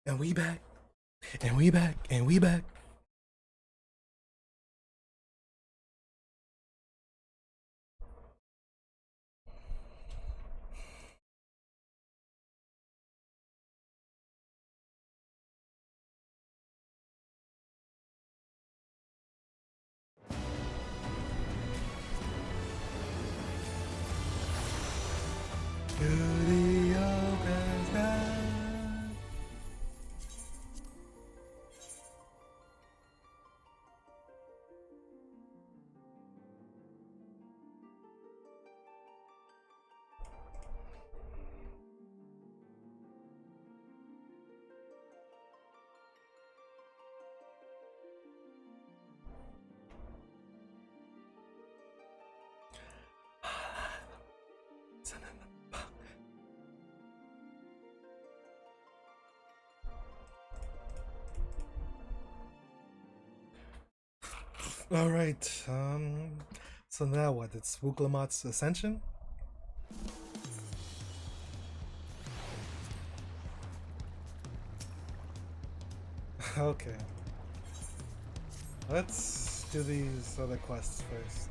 And we back. And we back. And we back. Studio is back. All right. So now what? It's Wuklamat's Ascension. Okay. Let's do these other quests first.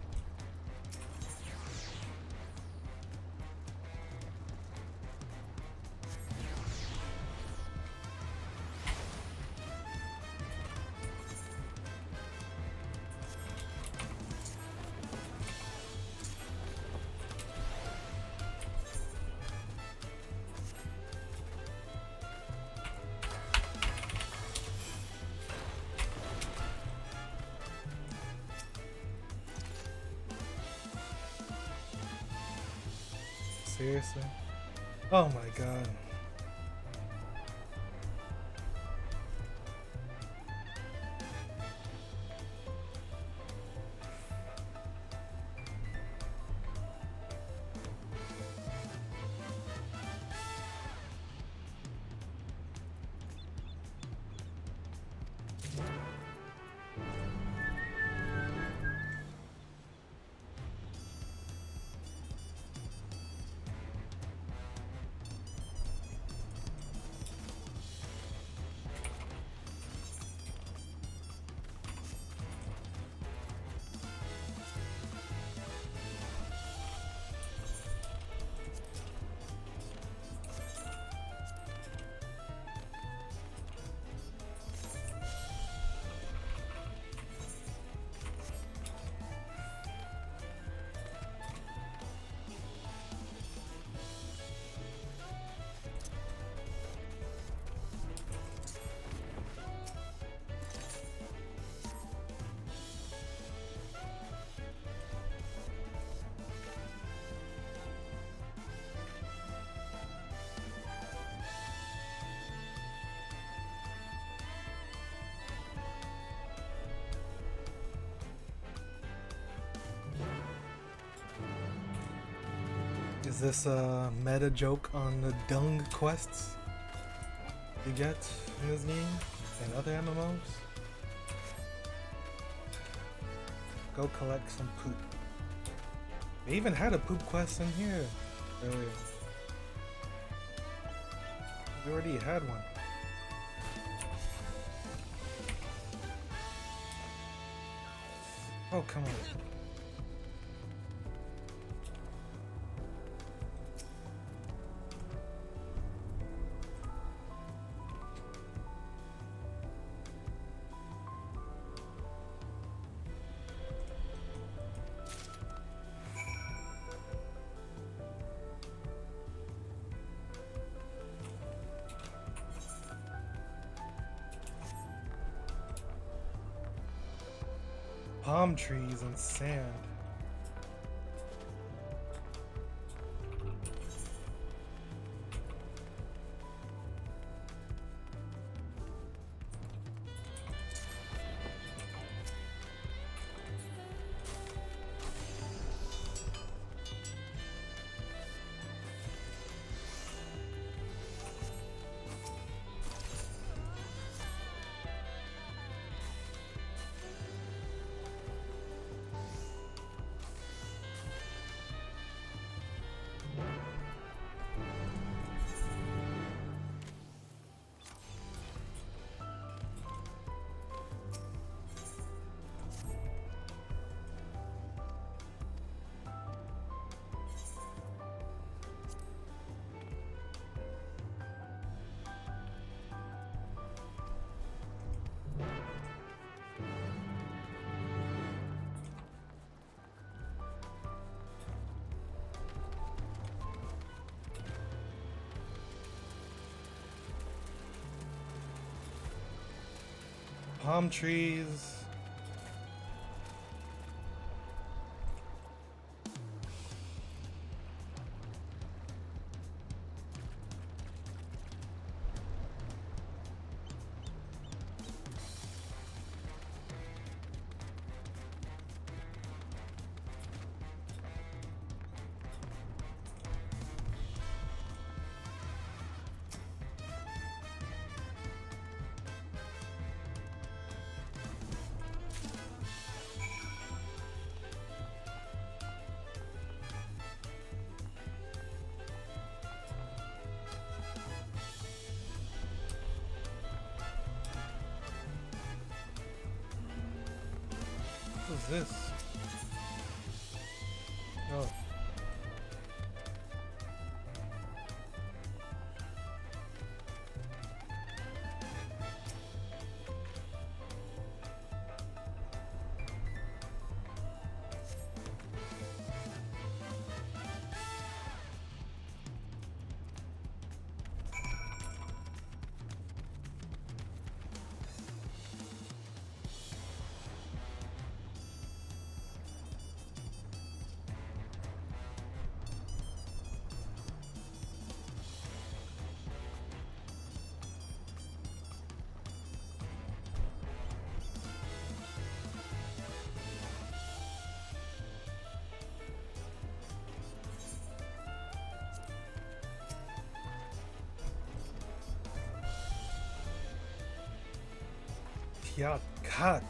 Seriously? Oh my god. Is this a meta joke on the dung quests you get in this game and other MMOs? Go collect some poop. They even had a poop quest in here earlier. We already had one. Oh, come on. Palm trees and sand. palm trees. What is this? Oh. Yeah, God.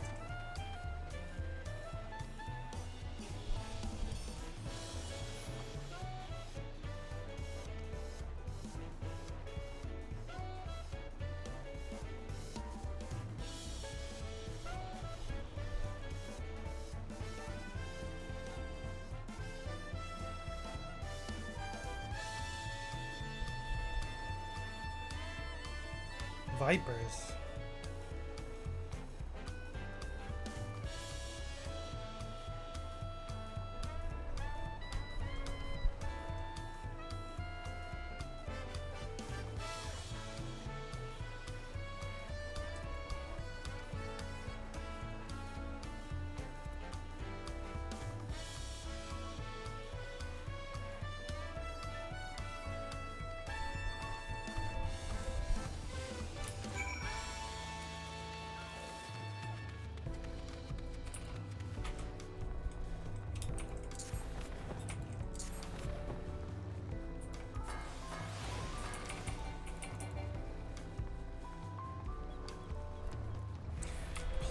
Vipers.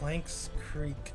Planks Creek.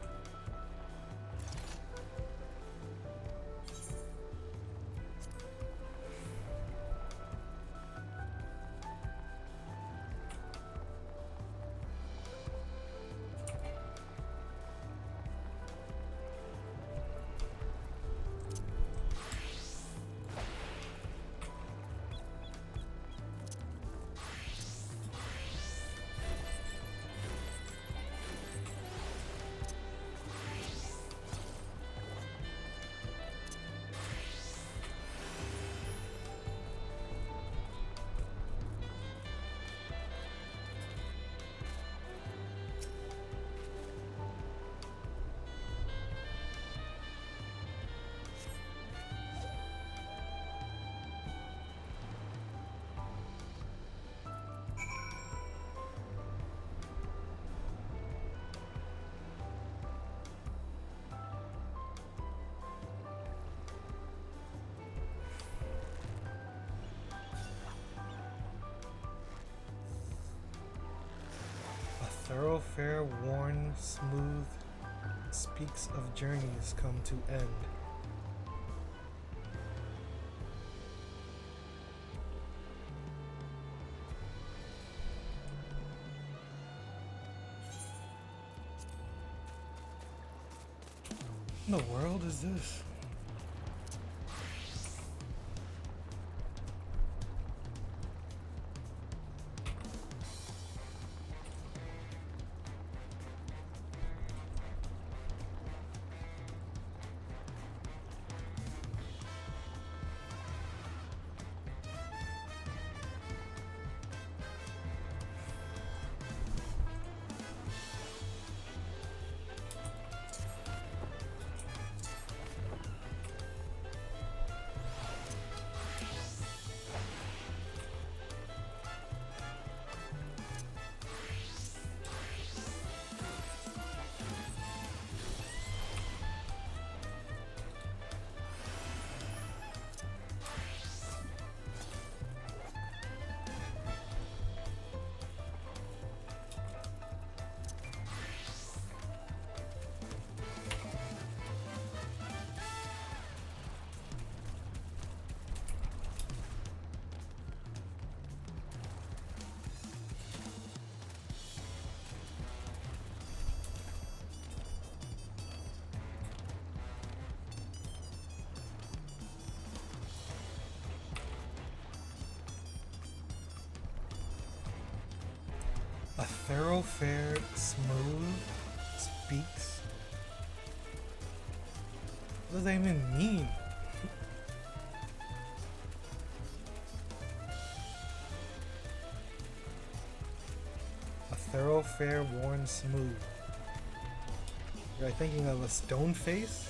Thoroughfare worn smooth speaks of journeys come to end. What in the world is this? Thoroughfare smooth speaks. What does that even mean? A thoroughfare worn smooth. You're thinking of a stone face?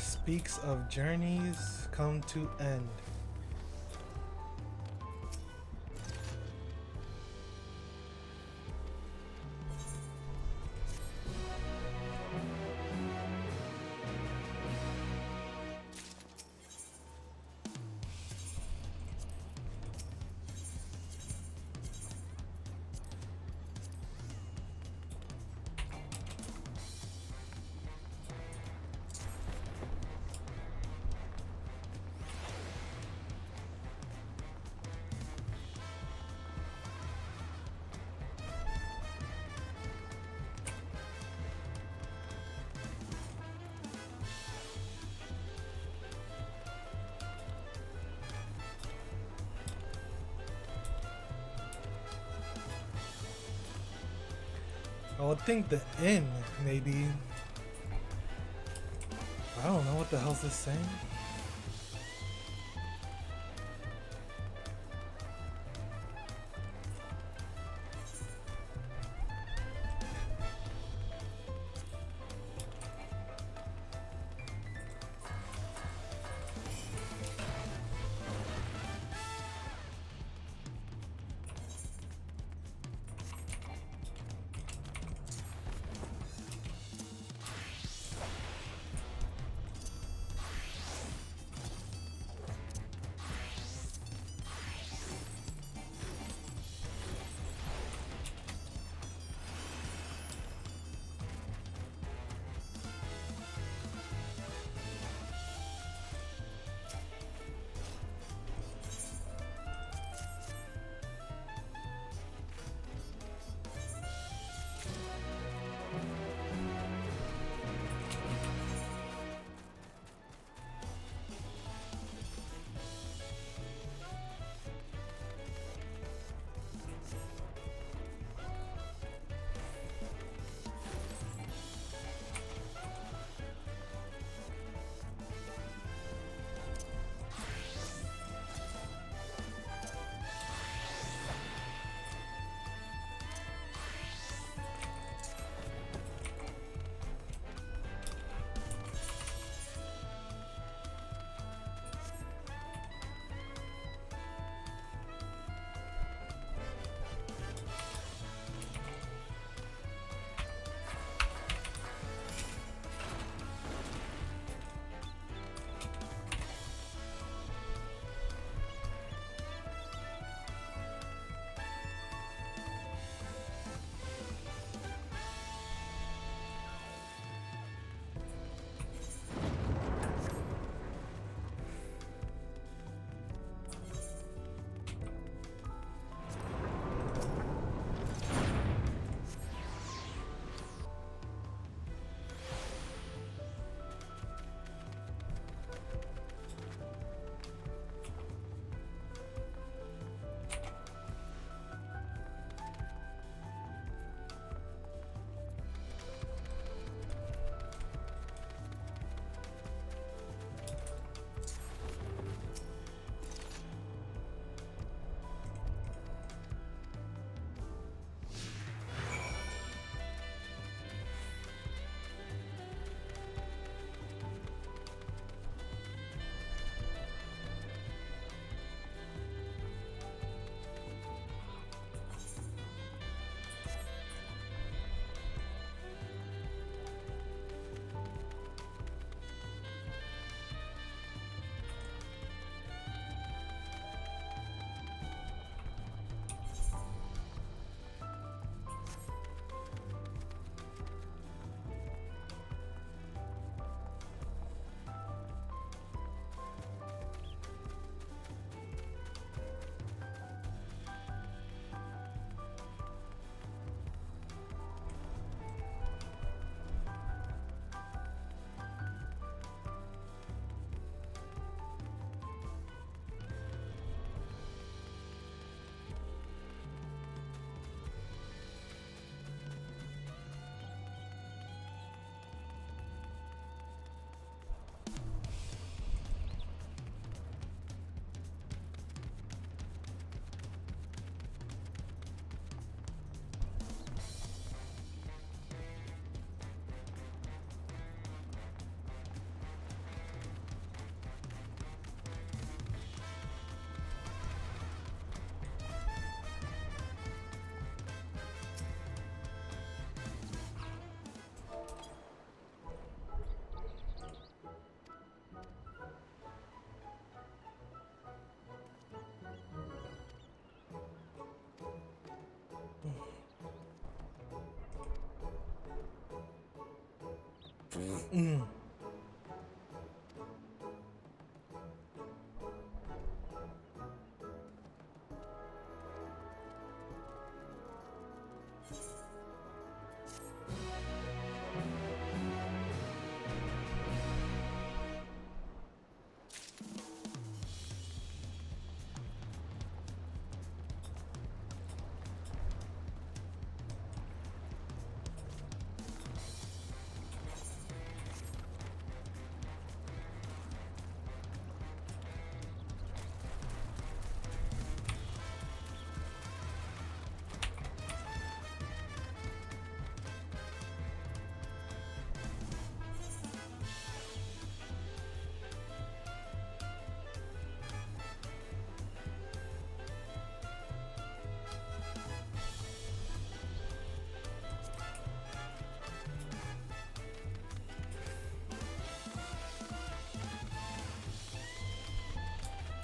Speaks of journeys come to end. I would think the inn, maybe. I don't know what the hell's this saying.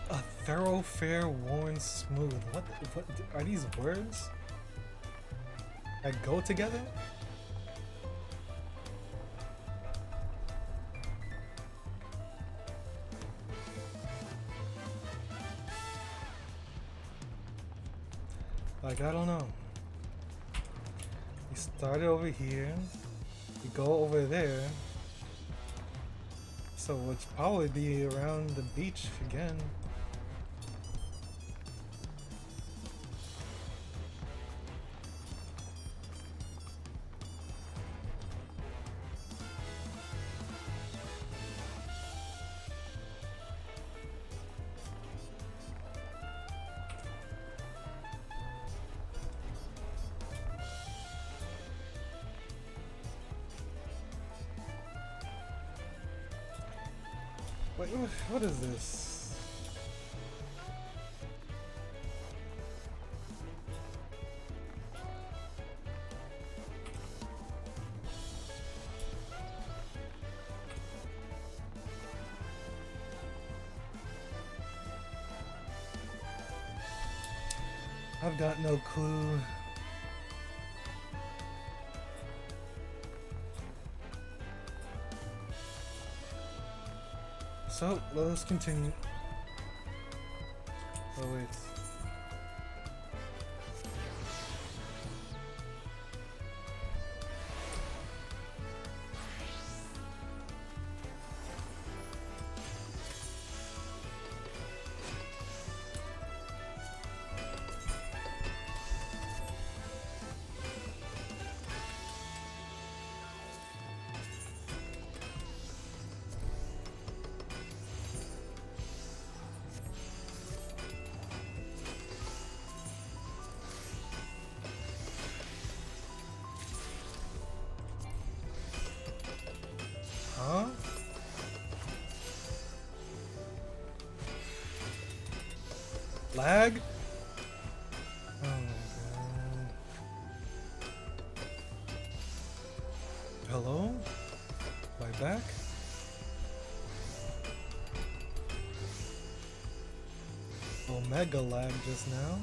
A thoroughfare worn smooth. What are these words that go together? Like, I don't know. We started over here. We go over there. So we'll probably be around the beach again. Wait, what is this? I've got no clue. So, let us continue. Oh, wait. Huh? Lag? Oh my god. Hello? Am I back? Omega lag just now.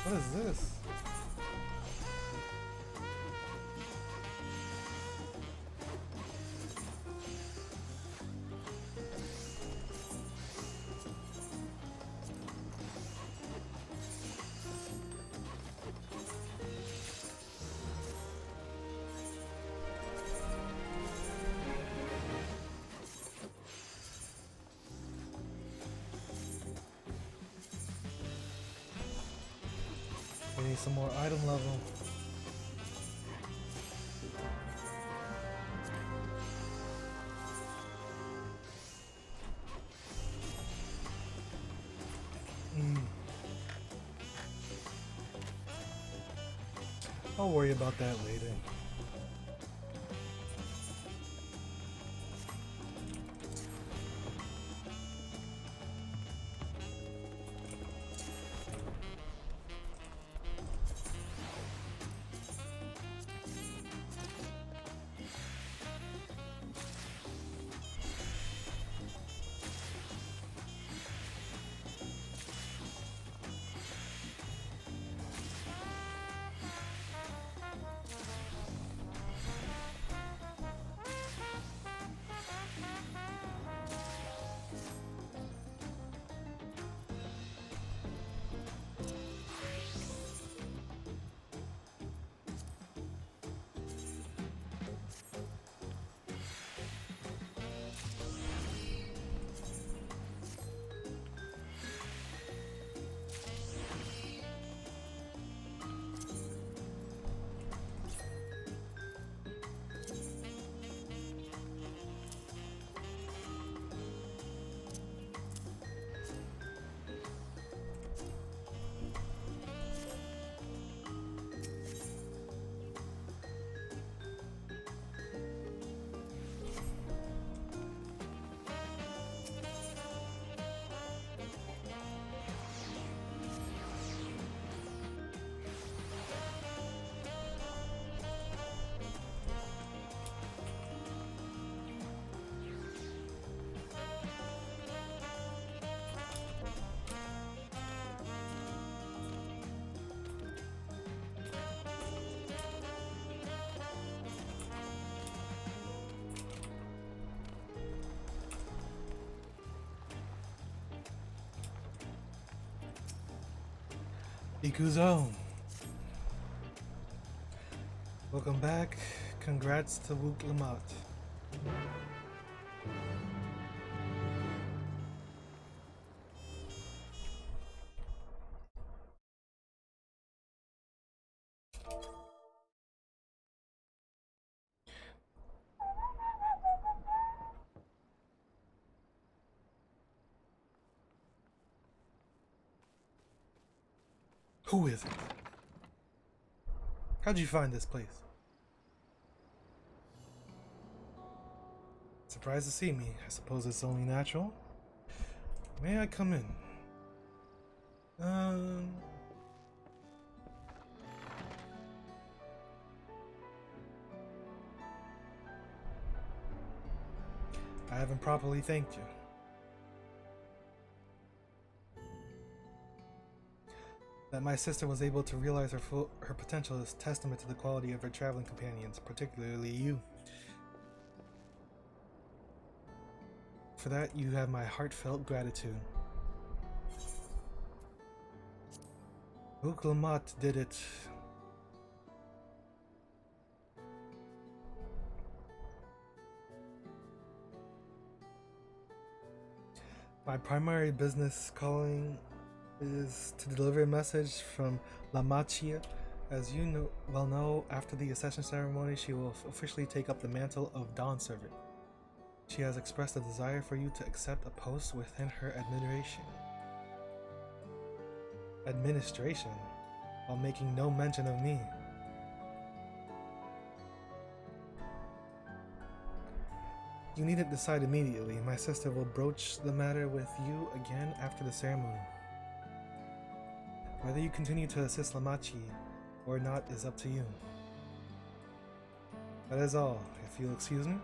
What is this? I need some more item level. I'll worry about that later. Ikuzo! Welcome back. Congrats to Wook Lamont. Who is it? How'd you find this place? Surprised to see me. I suppose it's only natural. May I come in? I haven't properly thanked you. That my sister was able to realize her potential is testament to the quality of her traveling companions, particularly you. For that, you have my heartfelt gratitude. Wook Lamont did it. My primary business calling is to deliver a message from La Machia. As you know, after the accession ceremony, she will officially take up the mantle of Dawn Servant. She has expressed a desire for you to accept a post within her administration, while making no mention of me. You needn't decide immediately. My sister will broach the matter with you again after the ceremony. Whether you continue to assist Lamachi or not is up to you. That is all, if you'll excuse me.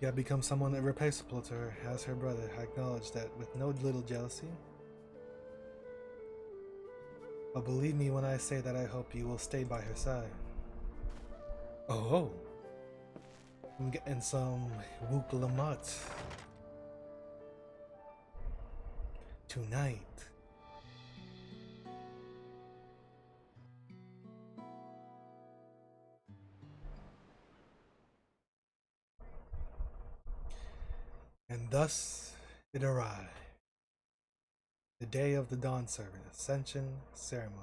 You have become someone irreplaceable to her, as her brother. I acknowledge that with no little jealousy. But believe me when I say that I hope you will stay by her side. Oh, I'm getting some Wook Lamont tonight. And thus it arrived, the day of the Dawn Servant Ascension Ceremony.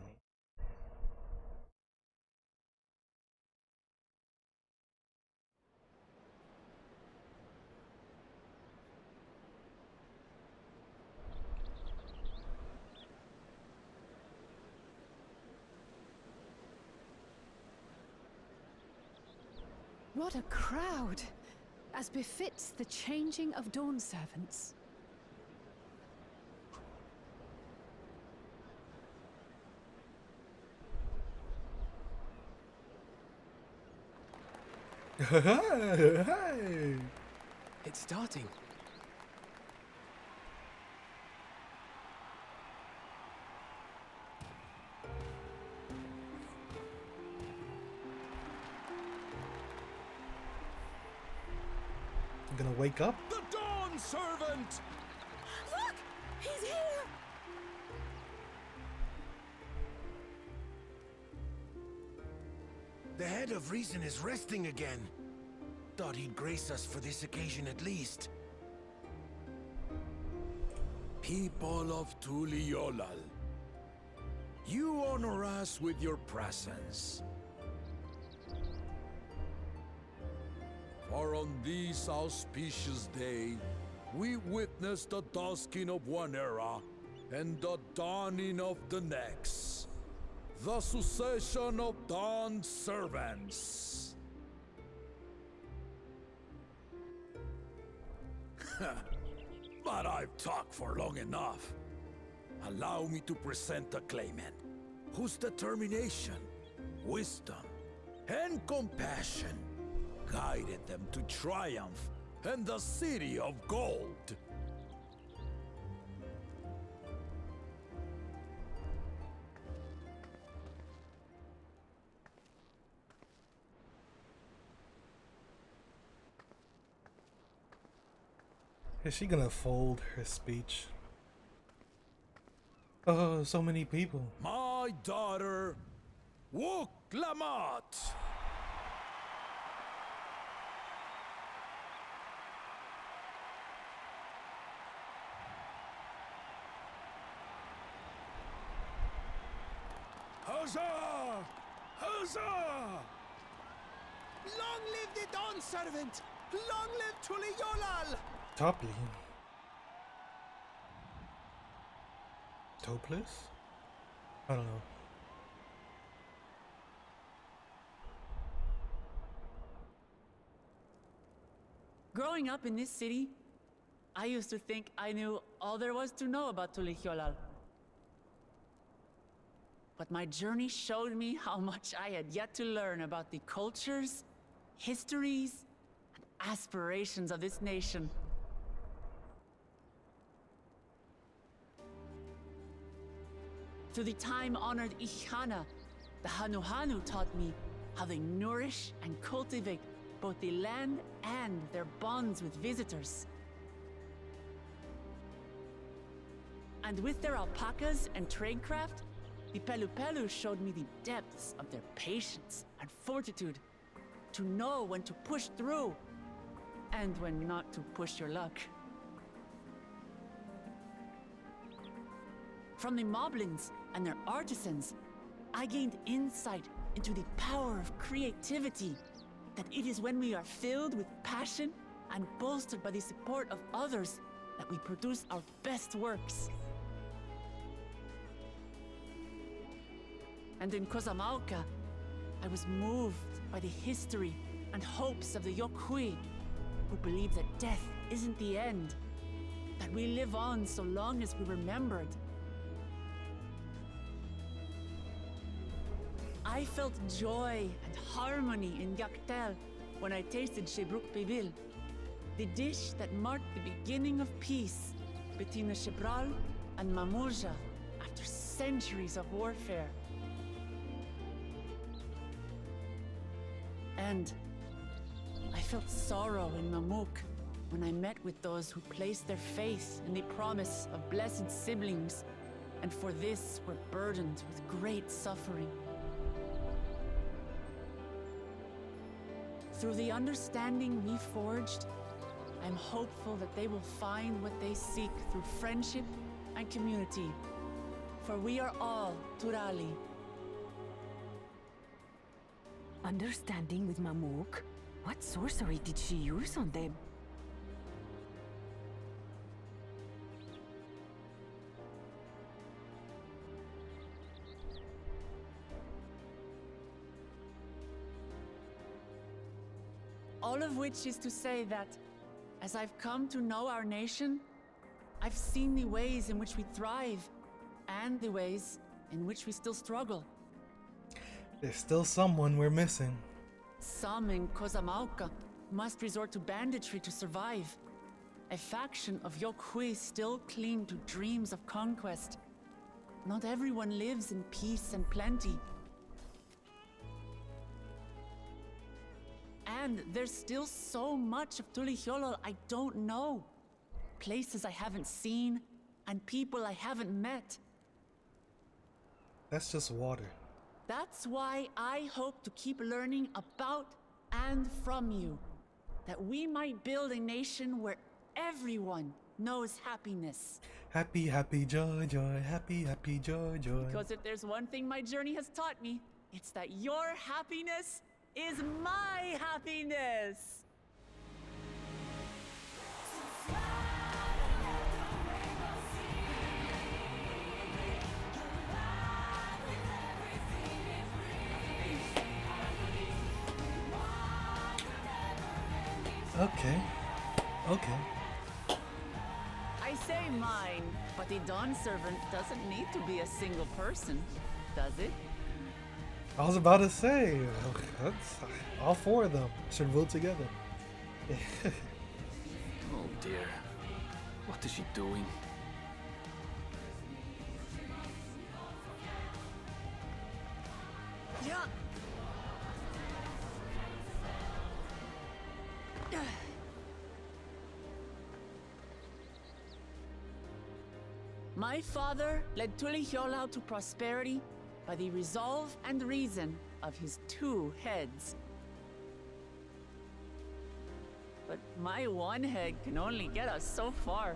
What a crowd, as befits the changing of Dawn Servants. Hey! It's starting. I'm gonna wake up? The Dawn Servant! Look! He's here! The head of reason is resting again. Thought he'd grace us for this occasion at least. People of Tuliolal, you honor us with your presence. For on this auspicious day, we witness the dusking of one era and the dawning of the next. The succession of Dawn Servants. But I've talked for long enough. Allow me to present the claimant, whose determination, wisdom, and compassion guided them to triumph and the City of Gold. Is she gonna fold her speech? Oh, so many people. My daughter, Wook Lamat. Huzzah! Huzzah! Long live the Dawn Servant! Long live Tuliolal! Topley. Topless? I don't know. Growing up in this city, I used to think I knew all there was to know about Tulihiolal. But my journey showed me how much I had yet to learn about the cultures, histories, and aspirations of this nation. Through the time-honored Ihana, the Hanuhanu taught me how they nourish and cultivate both the land and their bonds with visitors. And with their alpacas and tradecraft, the Pelupelu showed me the depths of their patience and fortitude, to know when to push through and when not to push your luck. From the Moblins and their artisans, I gained insight into the power of creativity, that it is when we are filled with passion and bolstered by the support of others that we produce our best works. And in Kozamauka, I was moved by the history and hopes of the Yokhui, who believe that death isn't the end, that we live on so long as we remembered. I felt joy and harmony in Yaktel when I tasted Shebruk Bibil, the dish that marked the beginning of peace between the Shebral and Mamurja after centuries of warfare. And I felt sorrow in Mamuk when I met with those who placed their faith in the promise of blessed siblings, and for this were burdened with great suffering. Through the understanding we forged, I'm hopeful that they will find what they seek through friendship and community. For we are all Turali. Understanding with Mamuk? What sorcery did she use on them? All of which is to say that, as I've come to know our nation, I've seen the ways in which we thrive, and the ways in which we still struggle. There's still someone we're missing. Some in Kozamauka must resort to banditry to survive. A faction of Yokhui still cling to dreams of conquest. Not everyone lives in peace and plenty. And there's still so much of Tulihyolol I don't know. Places I haven't seen, and people I haven't met. That's just water. That's why I hope to keep learning about and from you. That we might build a nation where everyone knows happiness. Happy, happy, joy, joy, happy, happy, joy, joy. Because if there's one thing my journey has taught me, it's that your happiness is my happiness! Okay. Okay. I say mine, but the Dawn Servant doesn't need to be a single person, does it? I was about to say, that's, all four of them should rule together. Oh dear. What is she doing? Yeah. My father led Tulihyolol to prosperity by the resolve and reason of his 2 heads. But my one head can only get us so far.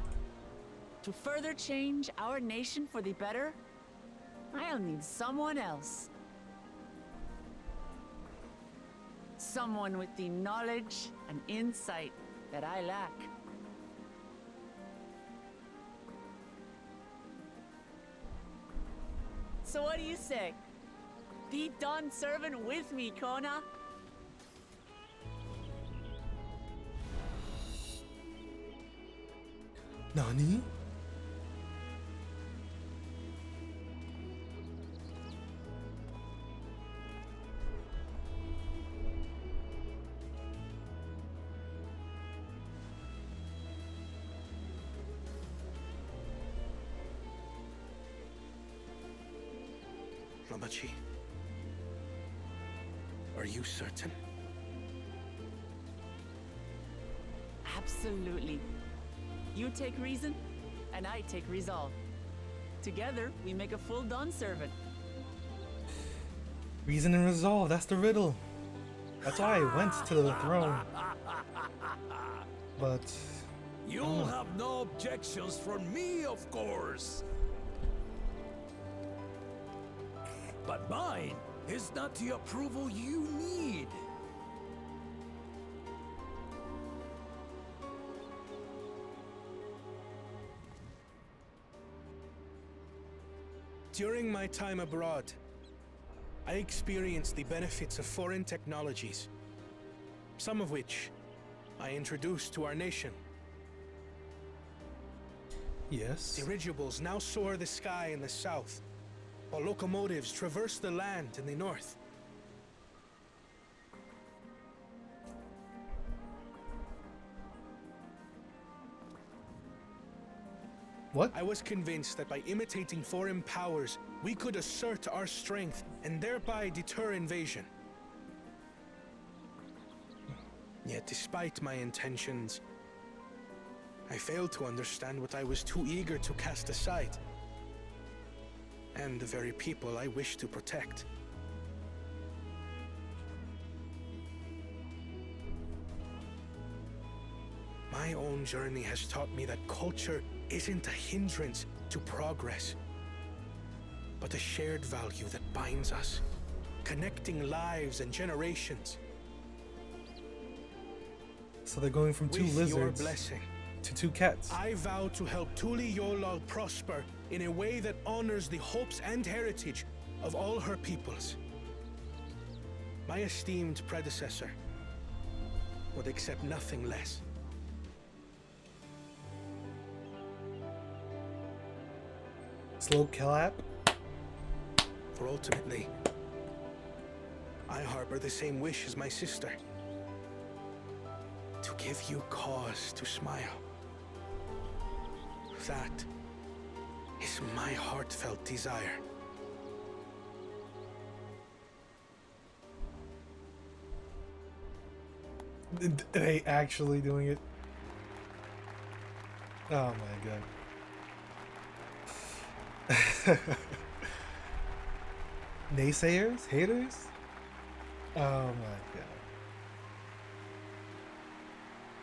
To further change our nation for the better, I'll need someone else. Someone with the knowledge and insight that I lack. So what do you say? Be Dawn Servant with me, Kona? Nani? Lamachi, are you certain? Absolutely. You take reason, and I take resolve. Together, we make a full Dawn Servant. Reason and resolve, that's the riddle. That's why I went to the throne. But You'll have no objections from me, of course. But mine is not the approval you need. During my time abroad, I experienced the benefits of foreign technologies, some of which I introduced to our nation. yes. Dirigibles now soar the sky in the south, while locomotives traverse the land in the north. What? I was convinced that by imitating foreign powers, we could assert our strength and thereby deter invasion. Yet despite my intentions, I failed to understand what I was too eager to cast aside, and the very people I wish to protect. My My own journey has taught me that culture isn't a hindrance to progress, but a shared value that binds us, connecting lives and generations. So they're going from two With your lizards blessing, to two cats. I vow to help Tuli Yolal prosper in a way that honors the hopes and heritage of all her peoples. My esteemed predecessor would accept nothing less. Slow clap. For ultimately, I harbor the same wish as my sister. To give you cause to smile. That is my heartfelt desire. Are they actually doing it? Oh my god. Naysayers? Haters? Oh my god.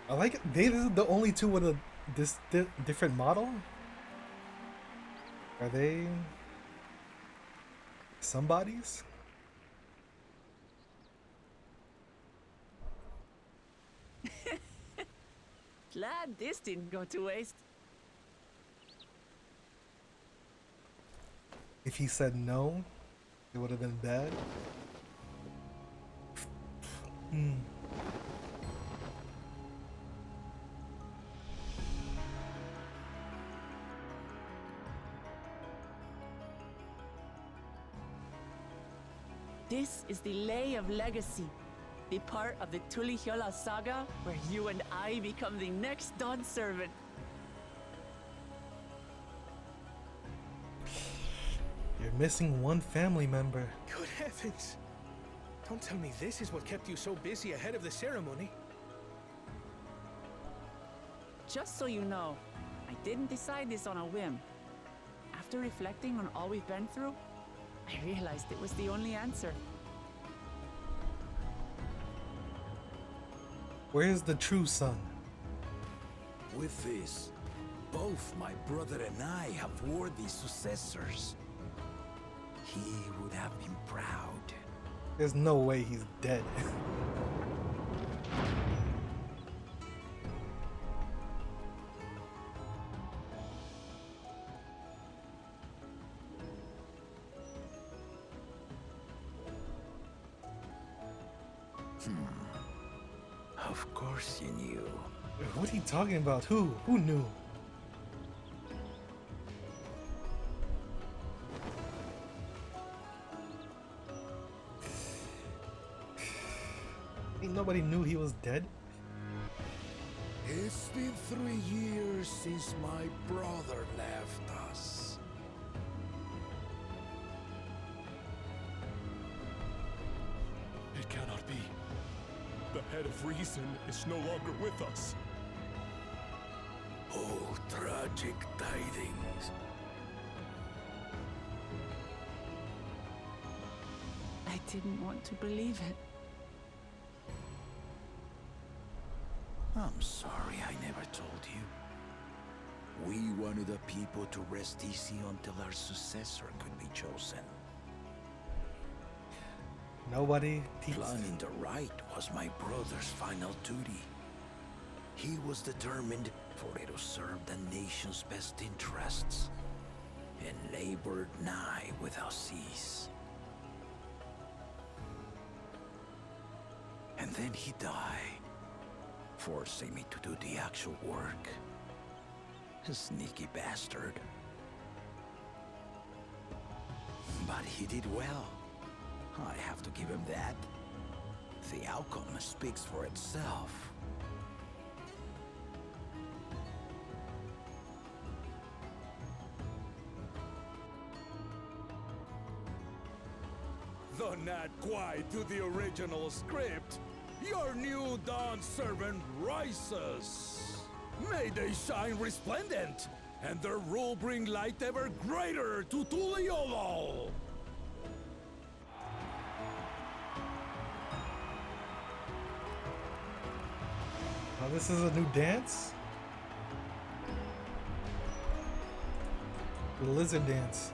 I like it. This is the only two with a different model? Are they somebodies? Glad this didn't go to waste. If he said no, it would have been bad. This is the Lay of Legacy, the part of the Tulihyola saga where you and I become the next Dawn servant. You're missing one family member. Good heavens! Don't tell me this is what kept you so busy ahead of the ceremony. Just so you know, I didn't decide this on a whim. After reflecting on all we've been through, I realized it was the only answer. Where's the true son? With this, both my brother and I have worthy successors. He would have been proud. There's no way he's dead. Of course you knew. What are you talking about? Who? Who knew? Ain't nobody knew he was dead. It's been 3 years since my brother left us. It cannot be. The head of reason is no longer with us. Oh, tragic tidings. I didn't want to believe it. I'm sorry I never told you. We wanted the people to rest easy until our successor could be chosen. Nobody teaches. Planning the right was my brother's final duty. He was determined for it to serve the nation's best interests, and labored nigh without cease. And then he died, forcing me to do the actual work. A sneaky bastard. But he did well. I have to give him that. The outcome speaks for itself. Though not quite to the original script, your new Dawn servant rises. May they shine resplendent, and their rule bring light ever greater to Tuliolol. Oh, this is a new dance? The lizard dance.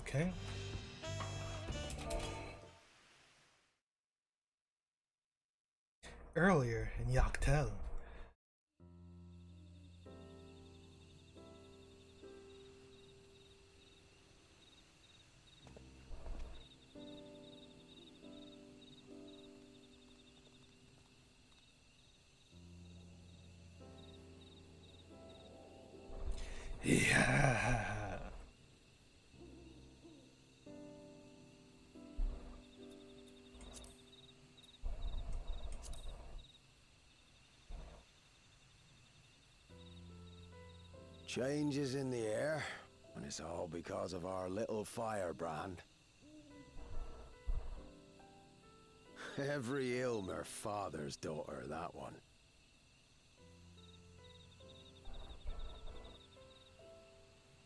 Okay. Earlier in Yaktel. Yeah. Changes in the air, and it's all because of our little firebrand. Every Ilmer father's daughter, that one.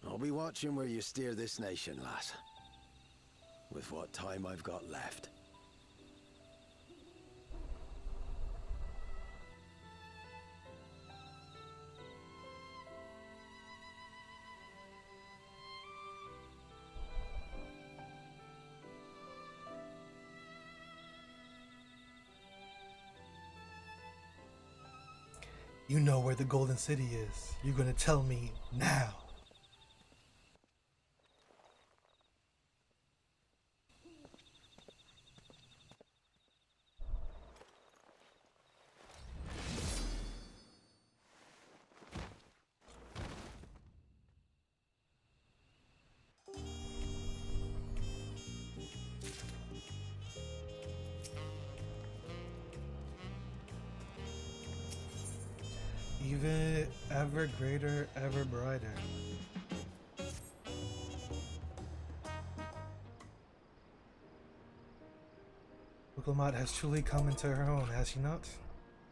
I'll be watching where you steer this nation, lass. With what time I've got left. You know where the Golden City is. You're gonna tell me now. Even ever greater, ever brighter. Uklamat has truly come into her own, has she not?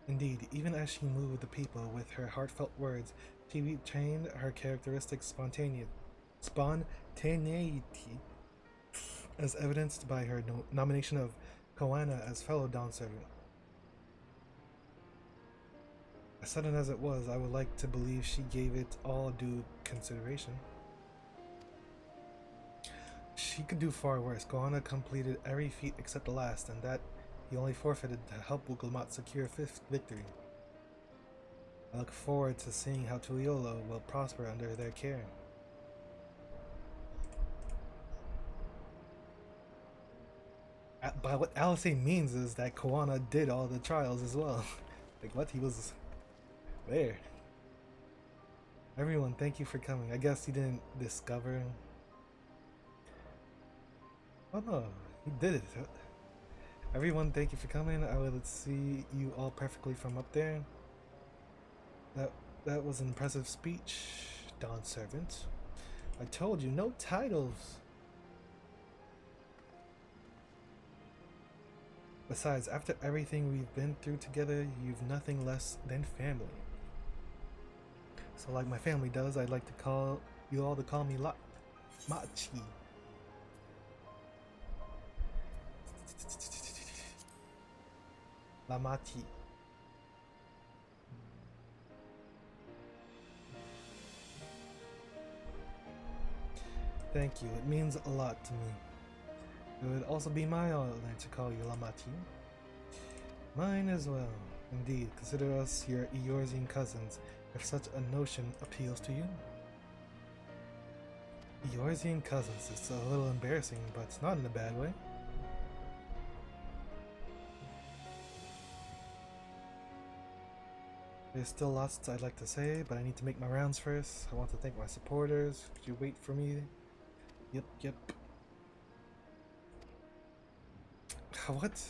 Indeed, even as she moved the people with her heartfelt words, she retained her characteristic spontaneity, as evidenced by her nomination of Koana as fellow Dawn servant. As sudden as it was, I would like to believe she gave it all due consideration. She could do far worse. Koana completed every feat except the last, and that he only forfeited to help Wugelmat secure a fifth victory. I look forward to seeing how Tuliolo will prosper under their care. By what Alice means is that Koana did all the trials as well. Like what? He was there. Everyone, thank you for coming. I guess he didn't discover. Oh no, he did it. Everyone, thank you for coming. I will see you all perfectly from up there. That was an impressive speech, Dawn Servant. I told you, no titles. Besides, after everything we've been through together, you've nothing less than family. So like my family does, I'd like to call you all to call me Machi. Lamati. Thank you, it means a lot to me. It would also be my honor to call you Lamati. Mine as well. Indeed, consider us your Eorzean cousins, if such a notion appeals to you. Eorzean cousins, it's a little embarrassing, but it's not in a bad way. There's still lots I'd like to say, but I need to make my rounds first. I want to thank my supporters. Could you wait for me? Yep. What?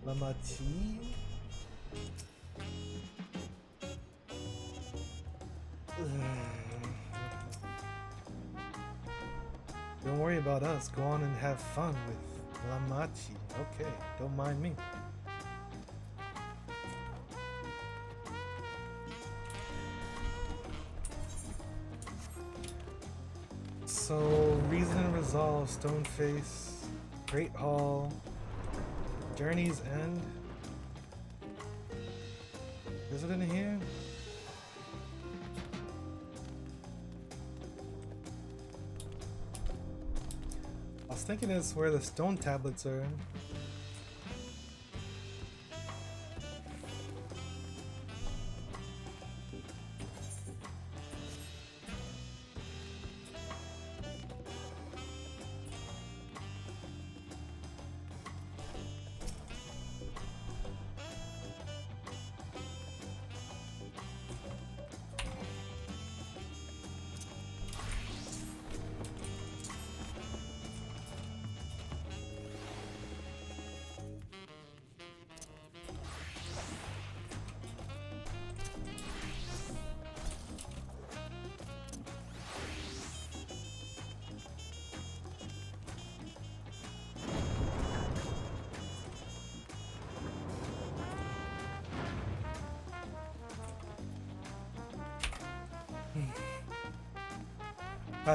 Lamati? Don't worry about us. Go on and have fun with Lamachi. Okay, don't mind me. So, Reason and Resolve, Stoneface, Great Hall, Journey's End. Is it in here? I was thinking it's where the stone tablets are.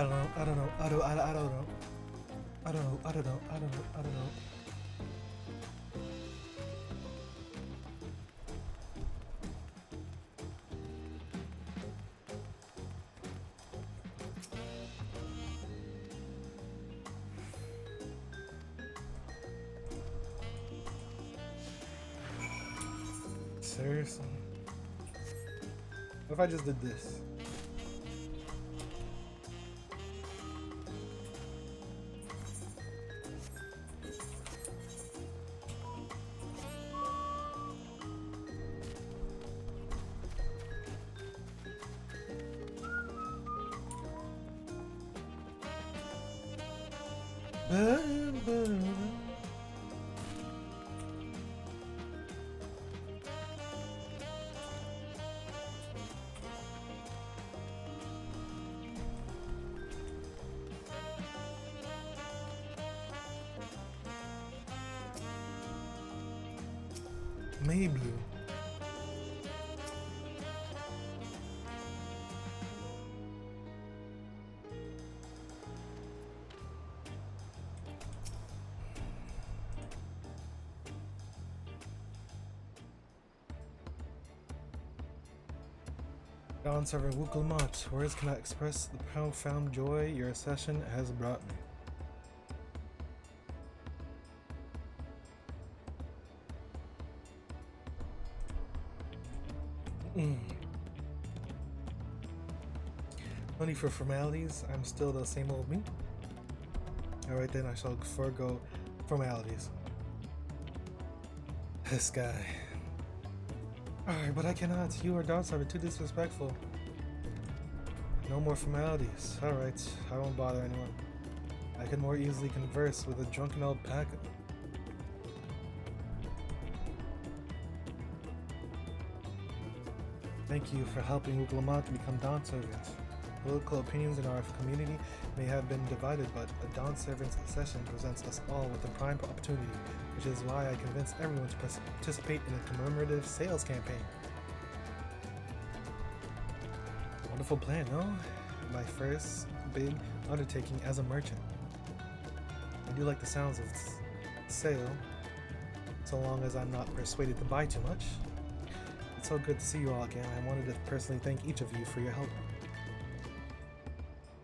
I don't know. Seriously? What if I just did this? Maybe. Dawn server Wukulmat, words cannot express the profound joy your session has brought me. No need for formalities, I'm still the same old me. Alright then, I shall forego formalities. This guy. Alright, but I cannot. You or Dodds are too disrespectful. No more formalities. Alright, I won't bother anyone. I can more easily converse with a drunken old pack. Thank you for helping Wuklamat become Dawn servants. Political opinions in our community may have been divided, but a Dawn servant's session presents us all with a prime opportunity, which is why I convinced everyone to participate in a commemorative sales campaign. Wonderful plan, no? My first big undertaking as a merchant. I do like the sounds of sale, so long as I'm not persuaded to buy too much. It's so good to see you all again. I wanted to personally thank each of you for your help.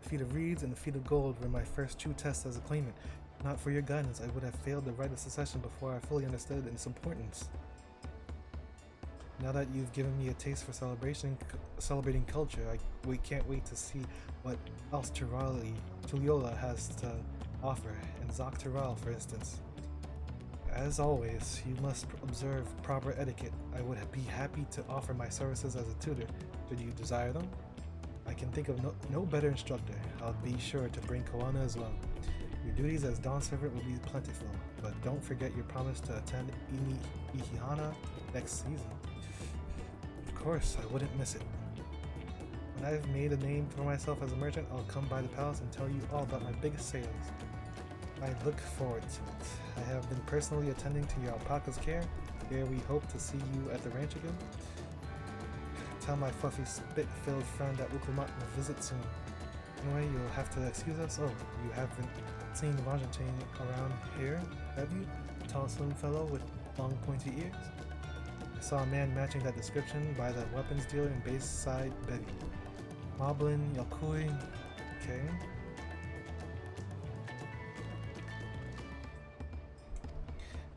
The feat of reeds and the feat of gold were my first true tests as a claimant. Not for your guidance, I would have failed the rite of succession before I fully understood its importance. Now that you've given me a taste for celebrating culture, we can't wait to see what else Tuliola has to offer, and Zoc Tural, for instance. As always, you must observe proper etiquette. I would be happy to offer my services as a tutor. Should you desire them? I can think of no better instructor. I'll be sure to bring Koana as well. Your duties as Dawn Servant will be plentiful, but don't forget your promise to attend Ihihana next season. Of course, I wouldn't miss it. When I've made a name for myself as a merchant, I'll come by the palace and tell you all about my biggest sales. I look forward to it. I have been personally attending to your alpaca's care. Here we hope to see you at the ranch again. Tell my fluffy spit-filled friend at Ukumat will visit soon. Anyway, you'll have to excuse us. Oh, you haven't seen Rajantain around here, have you? Tall, slim fellow with long, pointy ears? I saw a man matching that description by the weapons dealer in Bayside Betty. Moblin, Yakui. Okay.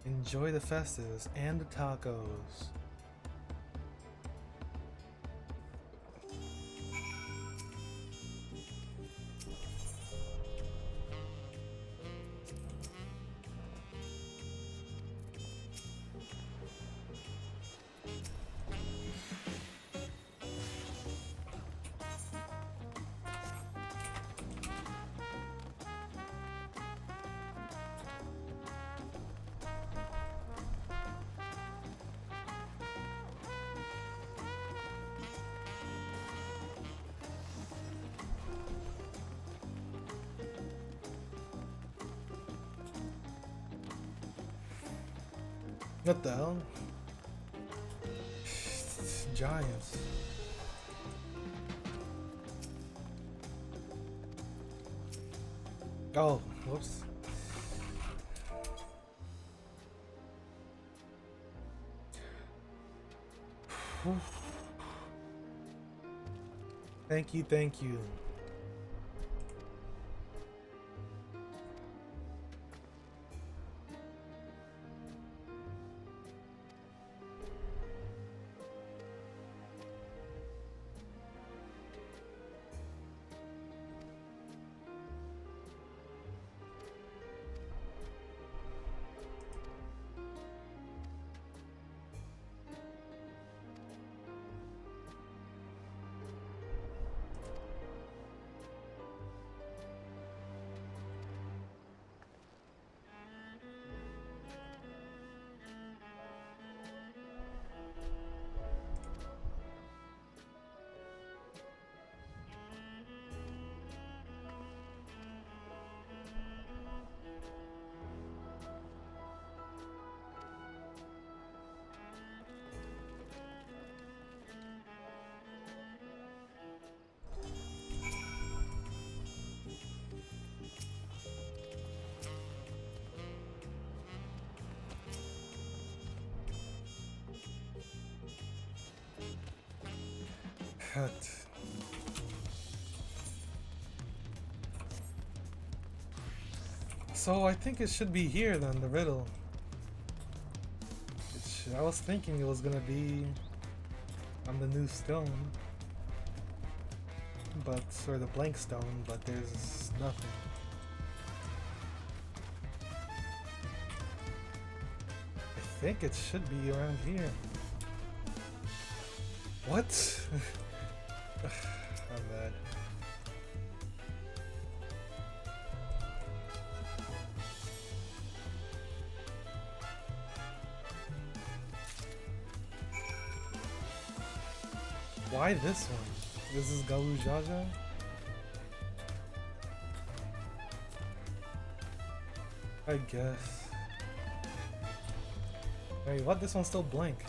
Enjoy the festives and the tacos. What the hell? Giants. Oh, whoops. Thank you, thank you. Cut. So I think it should be here then, the riddle. I was thinking it was gonna be on the new stone, or the blank stone, but there's nothing. I think it should be around here. What? I'm bad. Why this one? This is Galu Jaja? I guess. Wait, what? This one's still blank.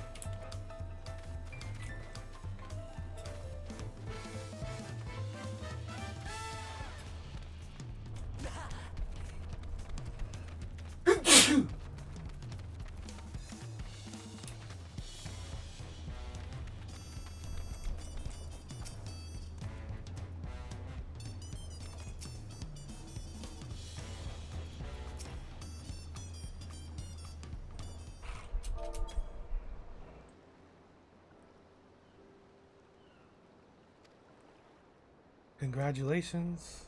Congratulations.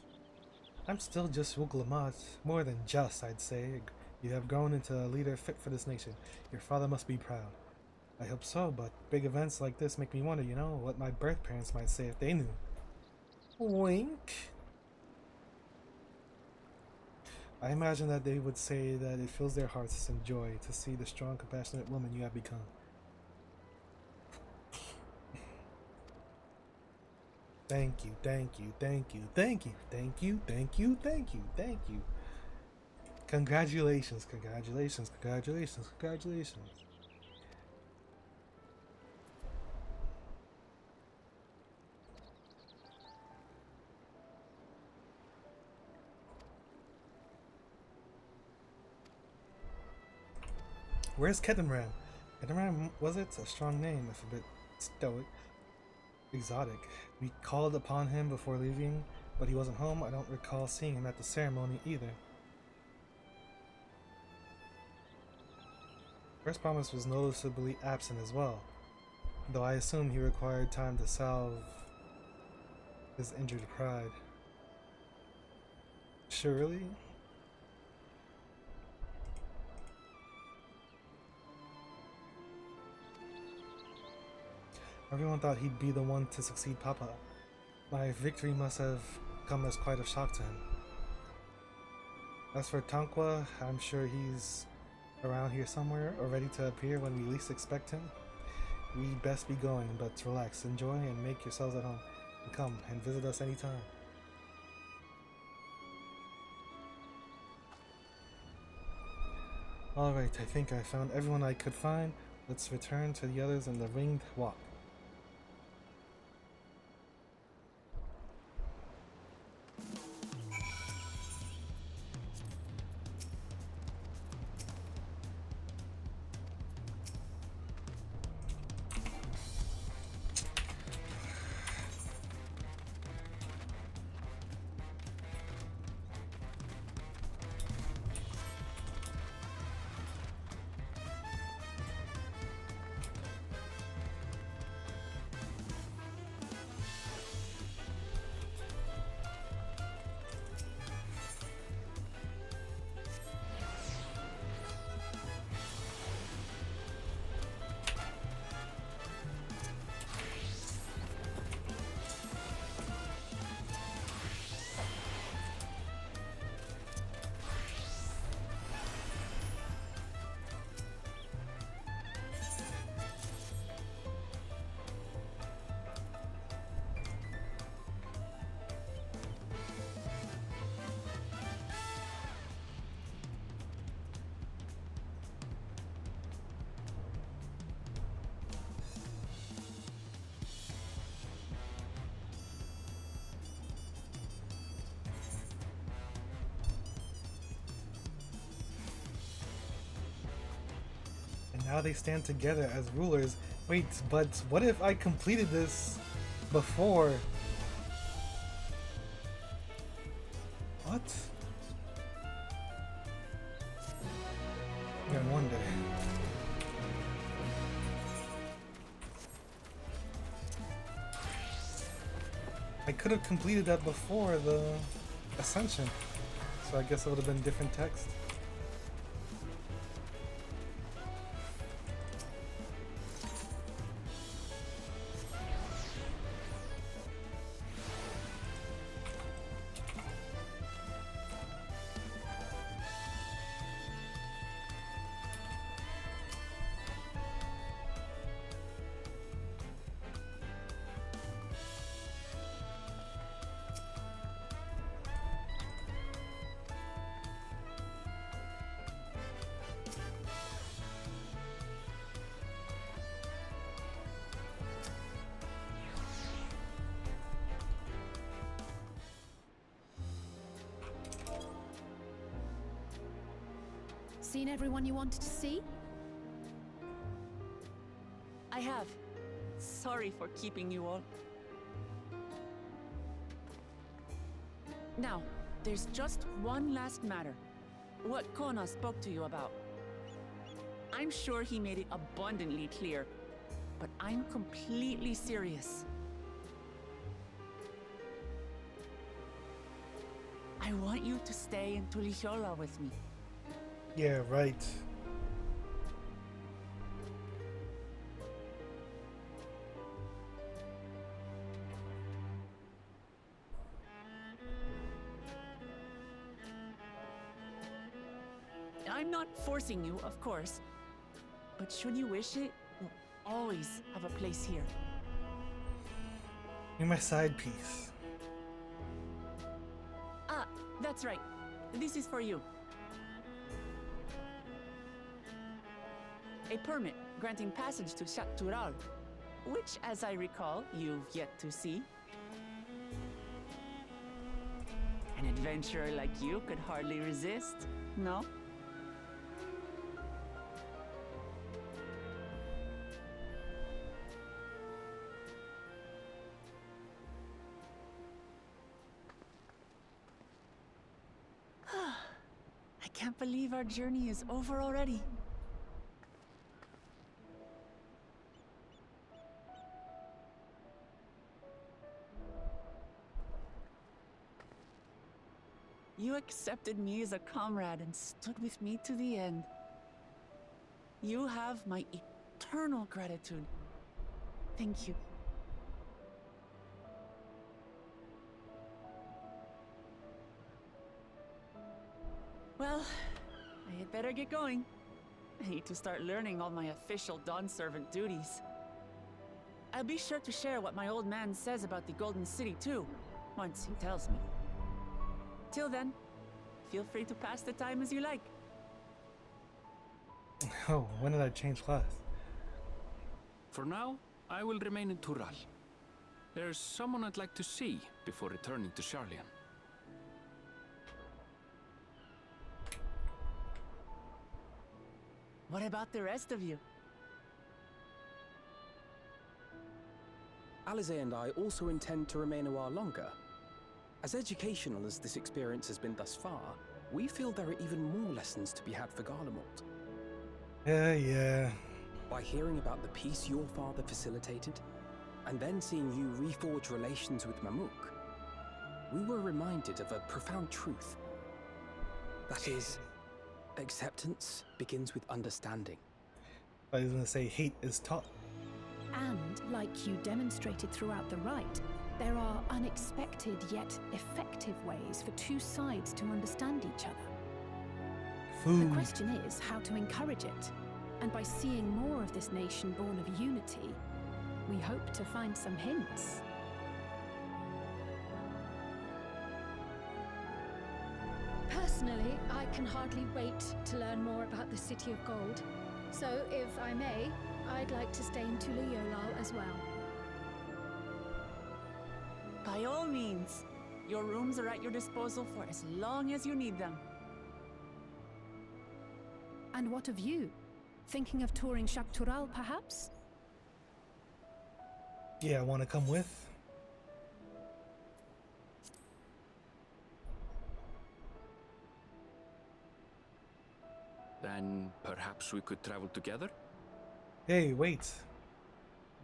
I'm still just Wuglamat. More than just, I'd say. You have grown into a leader fit for this nation. Your father must be proud. I hope so, but big events like this make me wonder, you know, what my birth parents might say if they knew. Wink. I imagine that they would say that it fills their hearts and joy to see the strong, compassionate woman you have become. Thank you, thank you, thank you, thank you, thank you, thank you, thank you, thank you. Congratulations, congratulations, congratulations, congratulations. Where's Kedinram? Kedinram, was it? A strong name, if a bit stoic. Exotic. We called upon him before leaving, but he wasn't home. I don't recall seeing him at the ceremony either. First Promise was noticeably absent as well, though I assume he required time to salve his injured pride. Surely? Everyone thought he'd be the one to succeed Papa. My victory must have come as quite a shock to him. As for Tanqua, I'm sure he's around here somewhere, or ready to appear when we least expect him. We'd best be going, but relax, enjoy, and make yourselves at home. And come and visit us anytime. Alright, I think I found everyone I could find. Let's return to the others in the ringed walk. Now they stand together as rulers. Wait, but what if I completed this before? What? I wonder. I could have completed that before the Ascension, so I guess it would have been different text. Seen everyone you wanted to see? I have. Sorry for keeping you all. Now, there's just one last matter. What Kona spoke to you about. I'm sure he made it abundantly clear, but I'm completely serious. I want you to stay in Tulichola with me. Yeah, right. I'm not forcing you, of course. But should you wish it, you'll always have a place here. You're my side piece. Ah, that's right. This is for you. A permit granting passage to Shaktural, which, as I recall, you've yet to see. An adventurer like you could hardly resist, no? I can't believe our journey is over already. You accepted me as a comrade and stood with me to the end. You have my eternal gratitude. Thank you. Well, I had better get going. I need to start learning all my official Dawn Servant duties. I'll be sure to share what my old man says about the Golden City too, once he tells me. Till then, feel free to pass the time as you like. Oh, when did I change class? For now, I will remain in Tural. There's someone I'd like to see before returning to Sharlayan. What about the rest of you? Alize and I also intend to remain a while longer. As educational as this experience has been thus far, we feel there are even more lessons to be had for Garlemald. Yeah. By hearing about the peace your father facilitated, and then seeing you reforge relations with Mamuk, we were reminded of a profound truth. That is, acceptance begins with understanding. I was gonna say hate is taught. And, like you demonstrated throughout the rite, there are unexpected yet effective ways for two sides to understand each other. Food. The question is how to encourage it. And by seeing more of this nation born of unity, we hope to find some hints. Personally, I can hardly wait to learn more about the City of Gold. So, if I may, I'd like to stay in Tuliyollal as well. By all means, your rooms are at your disposal for as long as you need them. And what of you? Thinking of touring Shaktural, perhaps? Yeah, I want to come with. Then perhaps we could travel together? Hey, wait.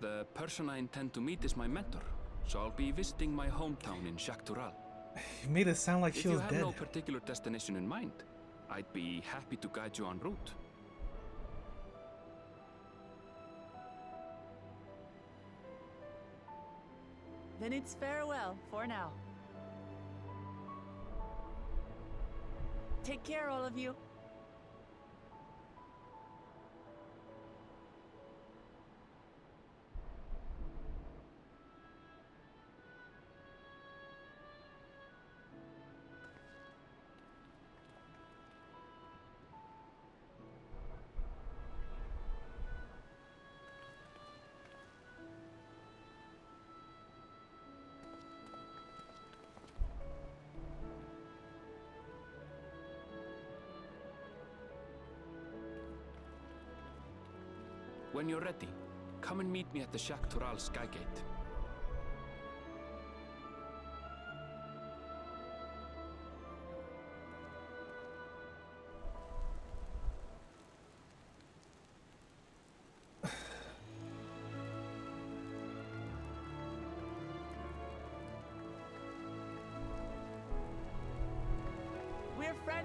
The person I intend to meet is my mentor, so I'll be visiting my hometown in Shaktural. You made it sound like If she you was have dead. no particular destination in mind, I'd be happy to guide you en route. Then it's farewell for now. Take care, all of you. When you're ready, come and meet me at the Shaktural Skygate.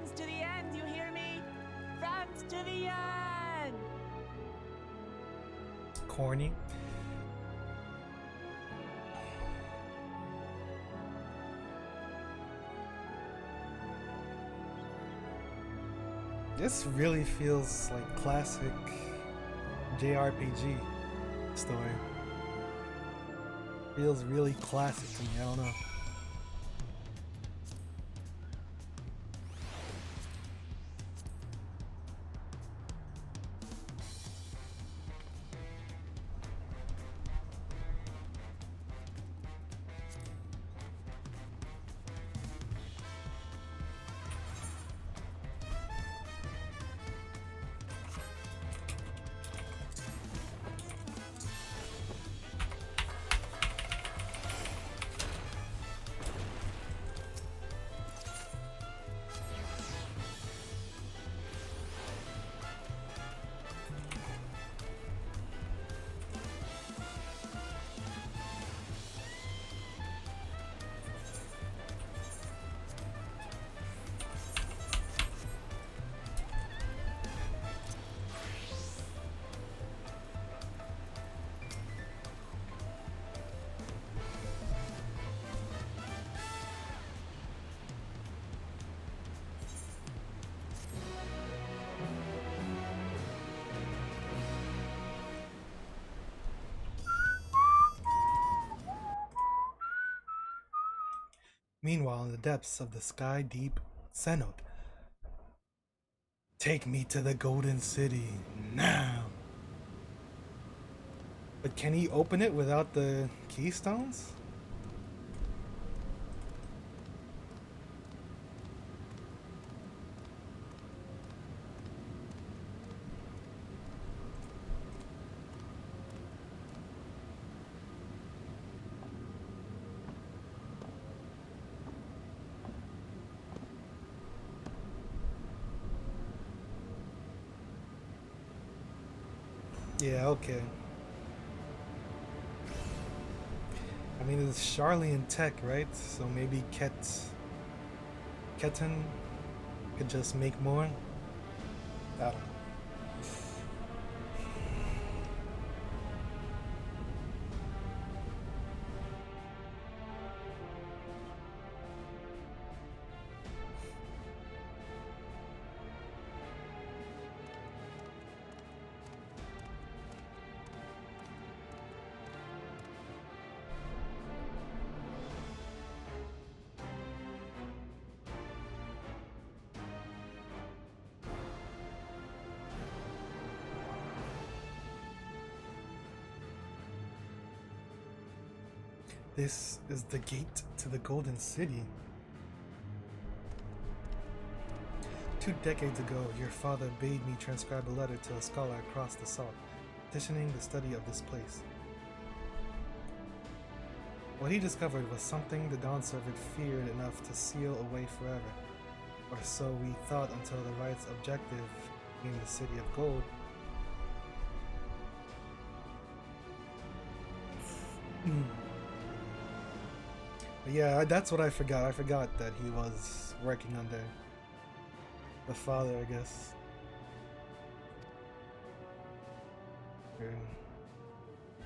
Friends to the end, you hear me? Friends to the end! Corny. This really feels like classic JRPG story. Feels really classic to me, I don't know. Meanwhile, in the depths of the sky deep cenote, take me to the Golden City now. But can he open it without the keystones? Yeah, okay. I mean, it's Charlie and Tech, right? So maybe Ketten could just make more? I don't know. This is the gate to the Golden City. 2 decades ago, your father bade me transcribe a letter to a scholar across the Salt, petitioning the study of this place. What he discovered was something the Dawn Servant feared enough to seal away forever. Or so we thought until the right's objective, being the City of Gold, But yeah, that's what I forgot. I forgot that he was working under the father, I guess.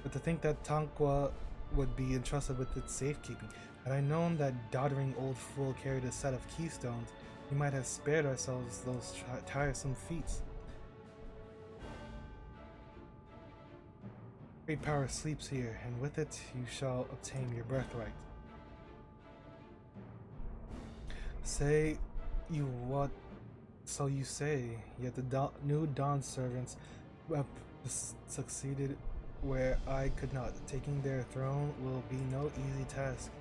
But to think that Tanqua would be entrusted with its safekeeping. Had I known that doddering old fool carried a set of keystones, we might have spared ourselves those tiresome feats. Great power sleeps here, and with it you shall obtain your birthright. Say you what, so you say, yet the new Dawn servants succeeded where I could not. Taking their throne will be no easy task.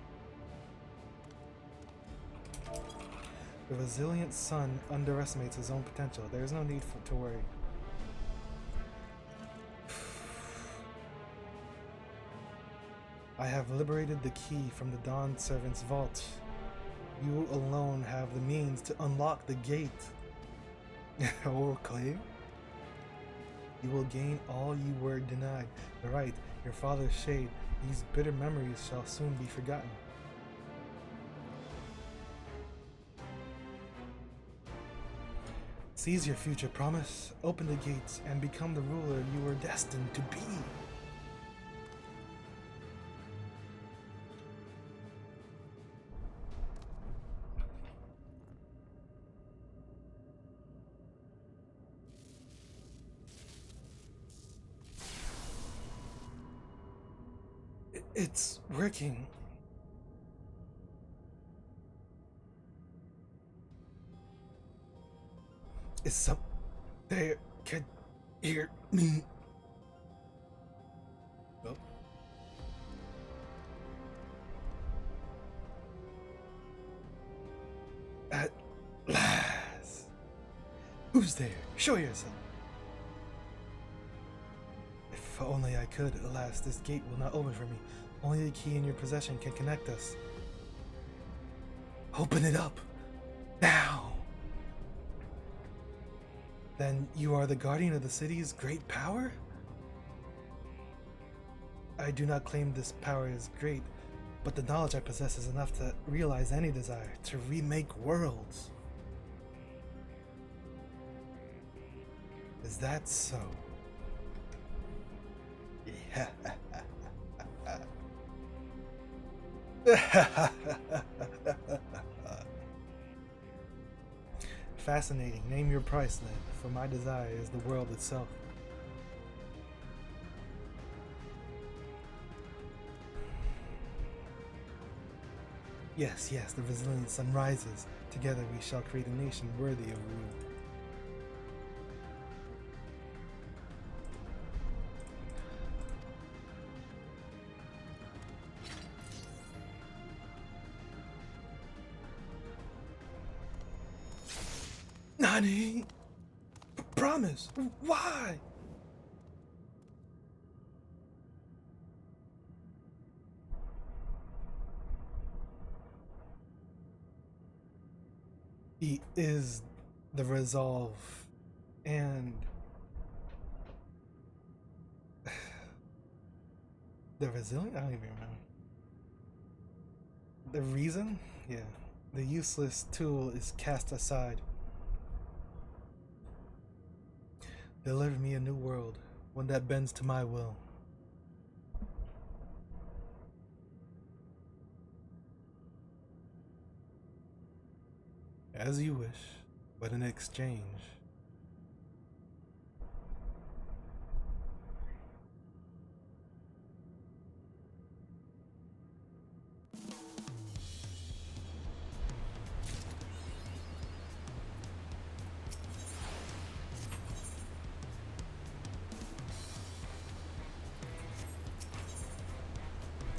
The resilient son underestimates his own potential. There is no need to worry. I have liberated the key from the Dawn servant's vault. You alone have the means to unlock the gate. Okay. You will gain all you were denied. The right, your father's shade. These bitter memories shall soon be forgotten. Seize your future promise, open the gates, and become the ruler you were destined to be. It's working. Is some there can hear me? Oh. At last. Who's there? Show yourself. If only I could. Alas, this gate will not open for me. Only the key in your possession can connect us. Open it up. Now. Then you are the guardian of the city's great power? I do not claim this power is great, but the knowledge I possess is enough to realize any desire to remake worlds. Is that so? Yeah. Fascinating. Name your price then, for my desire is the world itself. Yes, the resilient sun rises. Together we shall create a nation worthy of rule. Nani? Promise. Why? He is the resolve and the resilient? I don't even remember. The reason? Yeah. The useless tool is cast aside. Deliver me a new world, one that bends to my will. As you wish, but in exchange.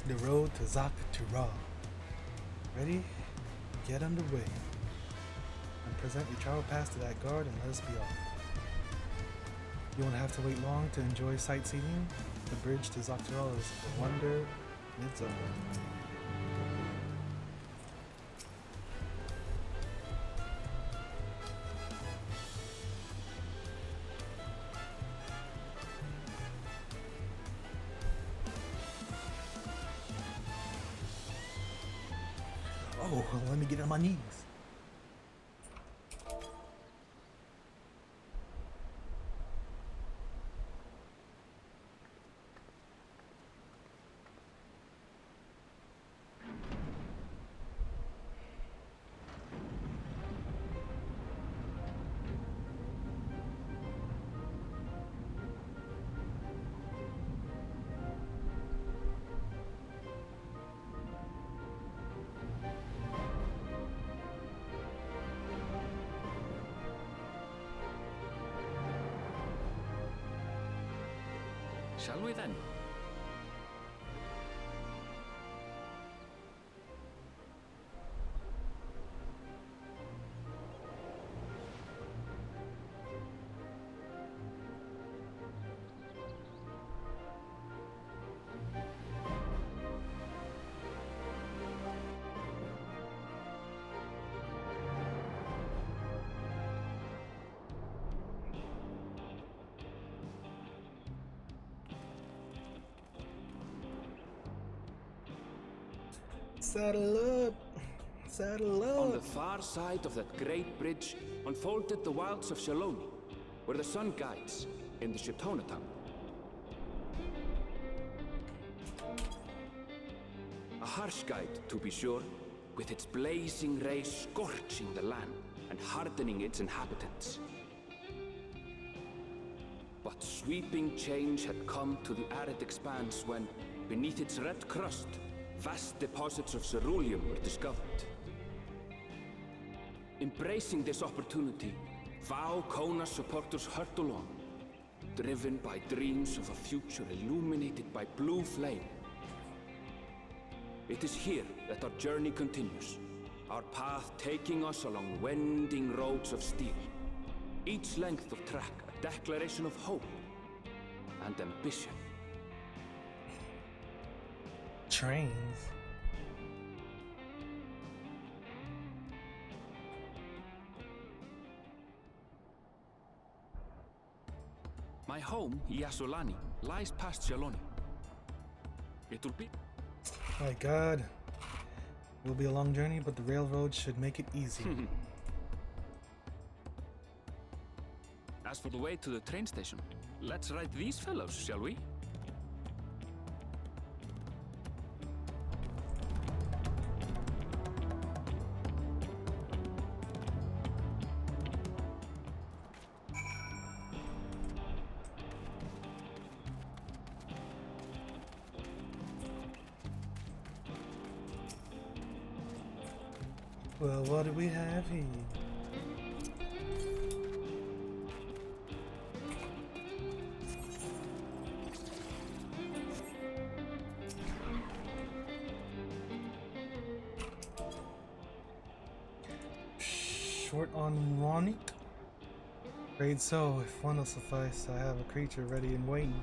The road to Zak-Tura. Ready? Get underway. And present your travel pass to that guard and let us be off. You won't have to wait long to enjoy sightseeing. The bridge to Zak-Tura is a wonder in its own. Oh, let me get on my knees. Shall we then? Saddle up. Saddle On the up! far side of that great bridge unfolded the wilds of Shaloni, where the sun guides in the Shiptona tongue. A harsh guide, to be sure, with its blazing rays scorching the land and hardening its inhabitants. But sweeping change had come to the arid expanse when, beneath its red crust, vast deposits of ceruleum were discovered. Embracing this opportunity, Vau Kona supporters hurtle on, driven by dreams of a future illuminated by blue flame. It is here that our journey continues, our path taking us along winding roads of steel. Each length of track a declaration of hope and ambition. Trains. My home, Yasolani, lies past Shaloni. It will be... My God. It will be a long journey, but the railroad should make it easy. As for the way to the train station, let's ride these fellows, shall we? Well, what do we have here? Short on Ronic? Afraid so. If one will suffice, I have a creature ready and waiting.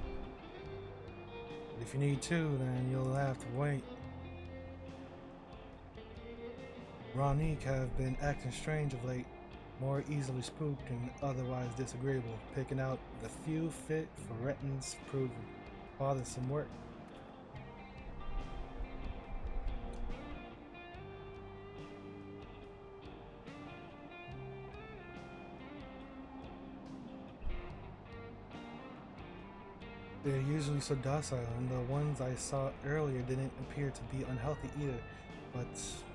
But if you need two, then you'll have to wait. Ronique have been acting strange of late, more easily spooked and otherwise disagreeable, picking out the few fit for Retton's proving bothersome work. They're usually so docile, and the ones I saw earlier didn't appear to be unhealthy either. But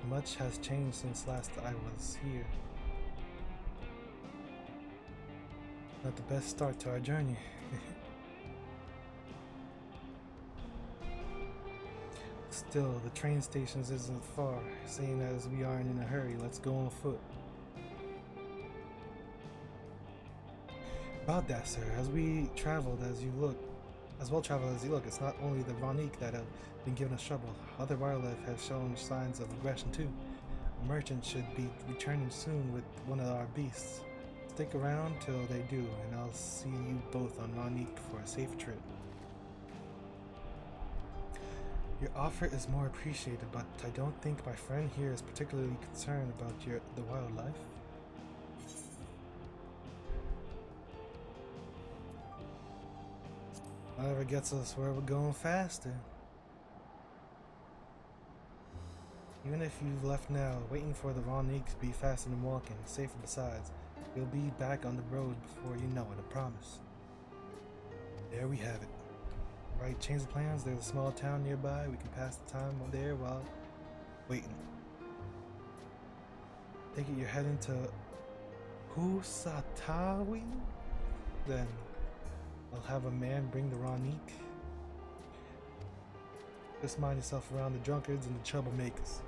much has changed since last I was here. Not the best start to our journey. Still, the train stations isn't far. Seeing as we aren't in a hurry, let's go on foot. About that, sir, as well traveled as you look, it's not only the Ronique that have been giving us trouble. Other wildlife have shown signs of aggression too. A merchant should be returning soon with one of our beasts. Stick around till they do, and I'll see you both on Ronique for a safe trip. Your offer is more appreciated, but I don't think my friend here is particularly concerned about the wildlife. Whatever gets us where we're going faster. Even if you've left now, waiting for the Ronique to be faster than walking, safer besides, you'll be back on the road before you know it, I promise. There we have it. Right, change the plans, there's a small town nearby, we can pass the time there while waiting. Take it you're heading to Husatawi? Then I'll have a man bring the Ronique. Just mind yourself around the drunkards and the troublemakers.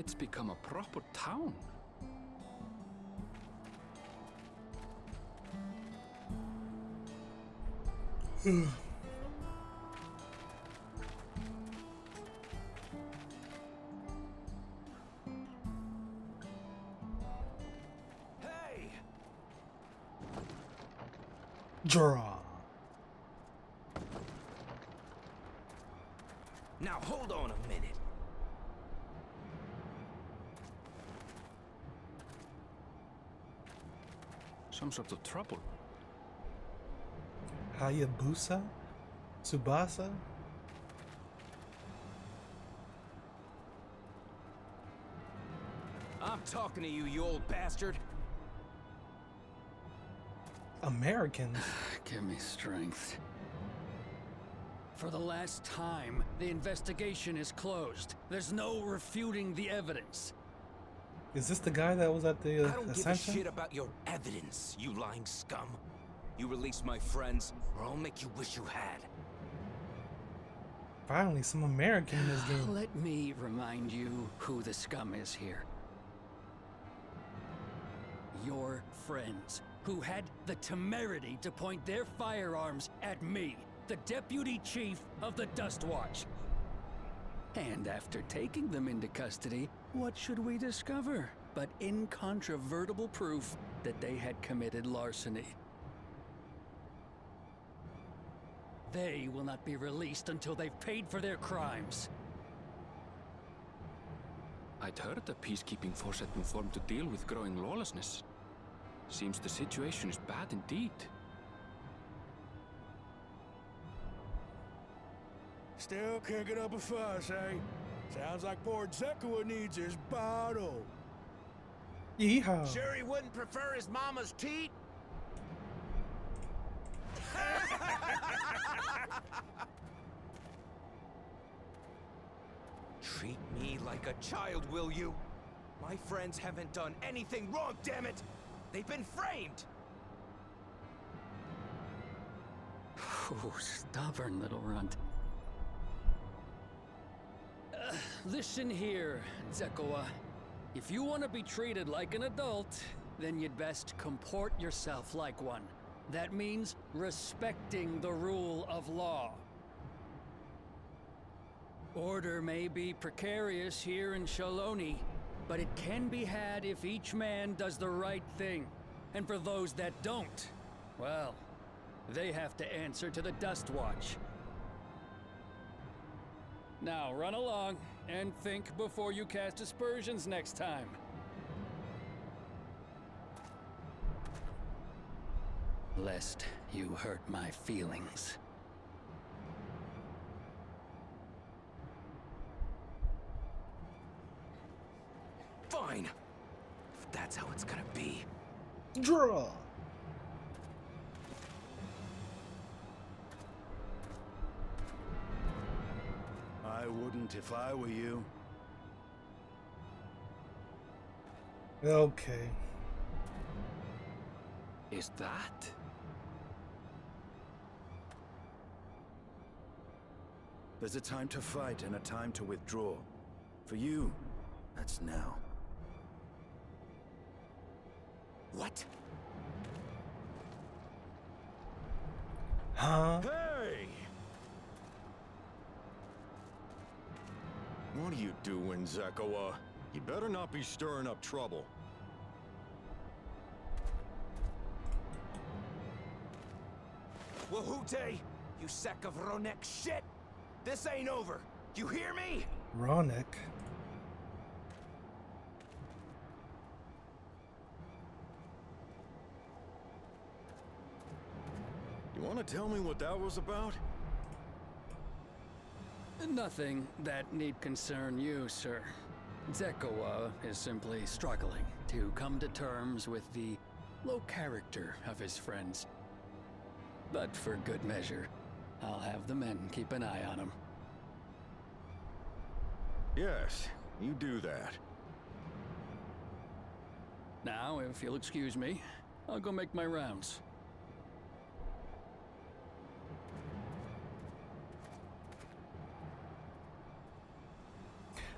It's become a proper town. Hey! Draw. Now hold on a minute. Some sort of trouble. Hayabusa? Tsubasa? I'm talking to you, you old bastard. Americans? Give me strength. For the last time, the investigation is closed. There's no refuting the evidence. Is this the guy that was at the I don't give a Ascension? shit about your evidence, you lying scum. You release my friends, or I'll make you wish you had. Finally, some American in this game. Let me remind you who the scum is here. Your friends, who had the temerity to point their firearms at me, the deputy chief of the Dust Watch. And after taking them into custody, what should we discover but incontrovertible proof that they had committed larceny? They will not be released until they've paid for their crimes. I'd heard the peacekeeping force had been formed to deal with growing lawlessness. Seems the situation is bad indeed. Still kicking up a fuss, eh? Sounds like poor Zekua needs his bottle. Yeehaw. Sure he wouldn't prefer his mama's teat? Treat me like a child, will you? My friends haven't done anything wrong, damn it! They've been framed! Oh, stubborn little runt. Listen here, Zekua. If you want to be treated like an adult, then you'd best comport yourself like one. That means respecting the rule of law. Order may be precarious here in Shaloni, but it can be had if each man does the right thing. And for those that don't, well, they have to answer to the Dust Watch. Now run along and think before you cast aspersions next time. Lest you hurt my feelings. Fine. If that's how it's gonna be. Draw. I wouldn't if I were you. Okay. Is that? There's a time to fight and a time to withdraw. For you, that's now. What? Huh? Hey! What are you doing, Zekua? You better not be stirring up trouble. Wahute, you sack of Ronek shit! This ain't over. You hear me? Ronek. You want to tell me what that was about? Nothing that need concern you, sir. Zekua is simply struggling to come to terms with the low character of his friends. But for good measure, I'll have the men keep an eye on him. Yes, you do that. Now, if you'll excuse me, I'll go make my rounds.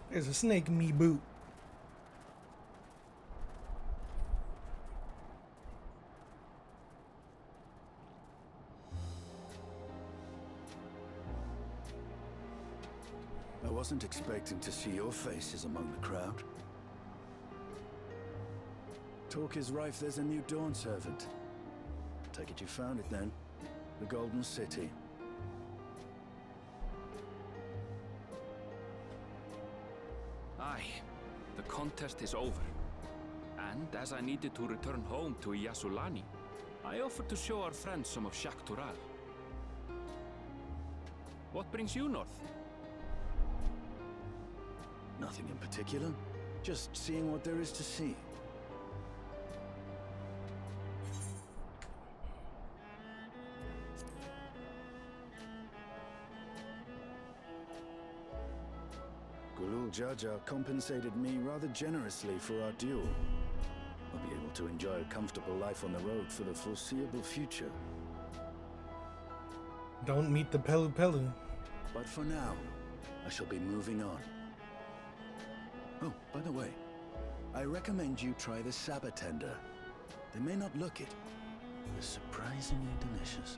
There's a snake in me boot. I wasn't expecting to see your faces among the crowd. Talk is rife there's a new Dawn servant. Take it you found it then. The Golden City. Aye, the contest is over. And as I needed to return home to Yasulani, I offered to show our friends some of Shak Tural. What brings you north? Nothing in particular. Just seeing what there is to see. Gulul Jaja compensated me rather generously for our duel. I'll be able to enjoy a comfortable life on the road for the foreseeable future. Don't meet the Pelu Pelu. But for now, I shall be moving on. Oh, by the way, I recommend you try the Sabatender. They may not look it, but they're surprisingly delicious.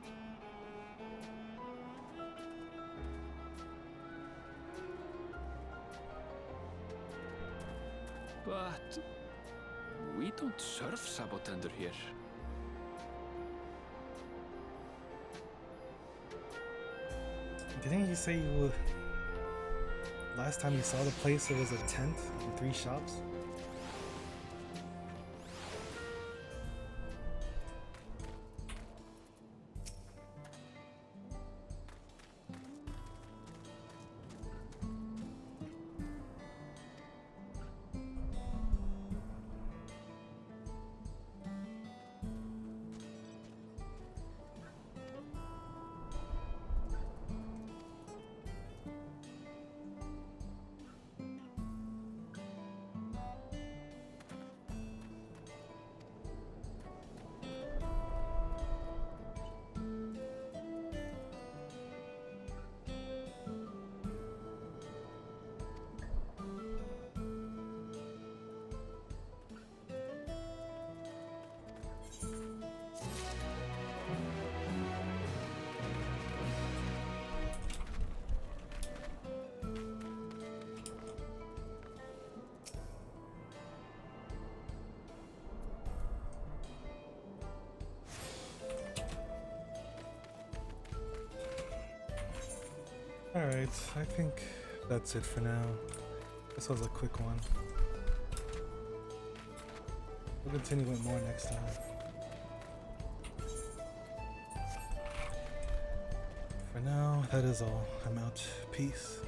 But we don't serve Sabotender here. Didn't you say you would... Last time you saw the place, it was a tent and 3 shops? Alright, I think that's it for now. This was a quick one. We'll continue with more next time. For now, that is all. I'm out. Peace.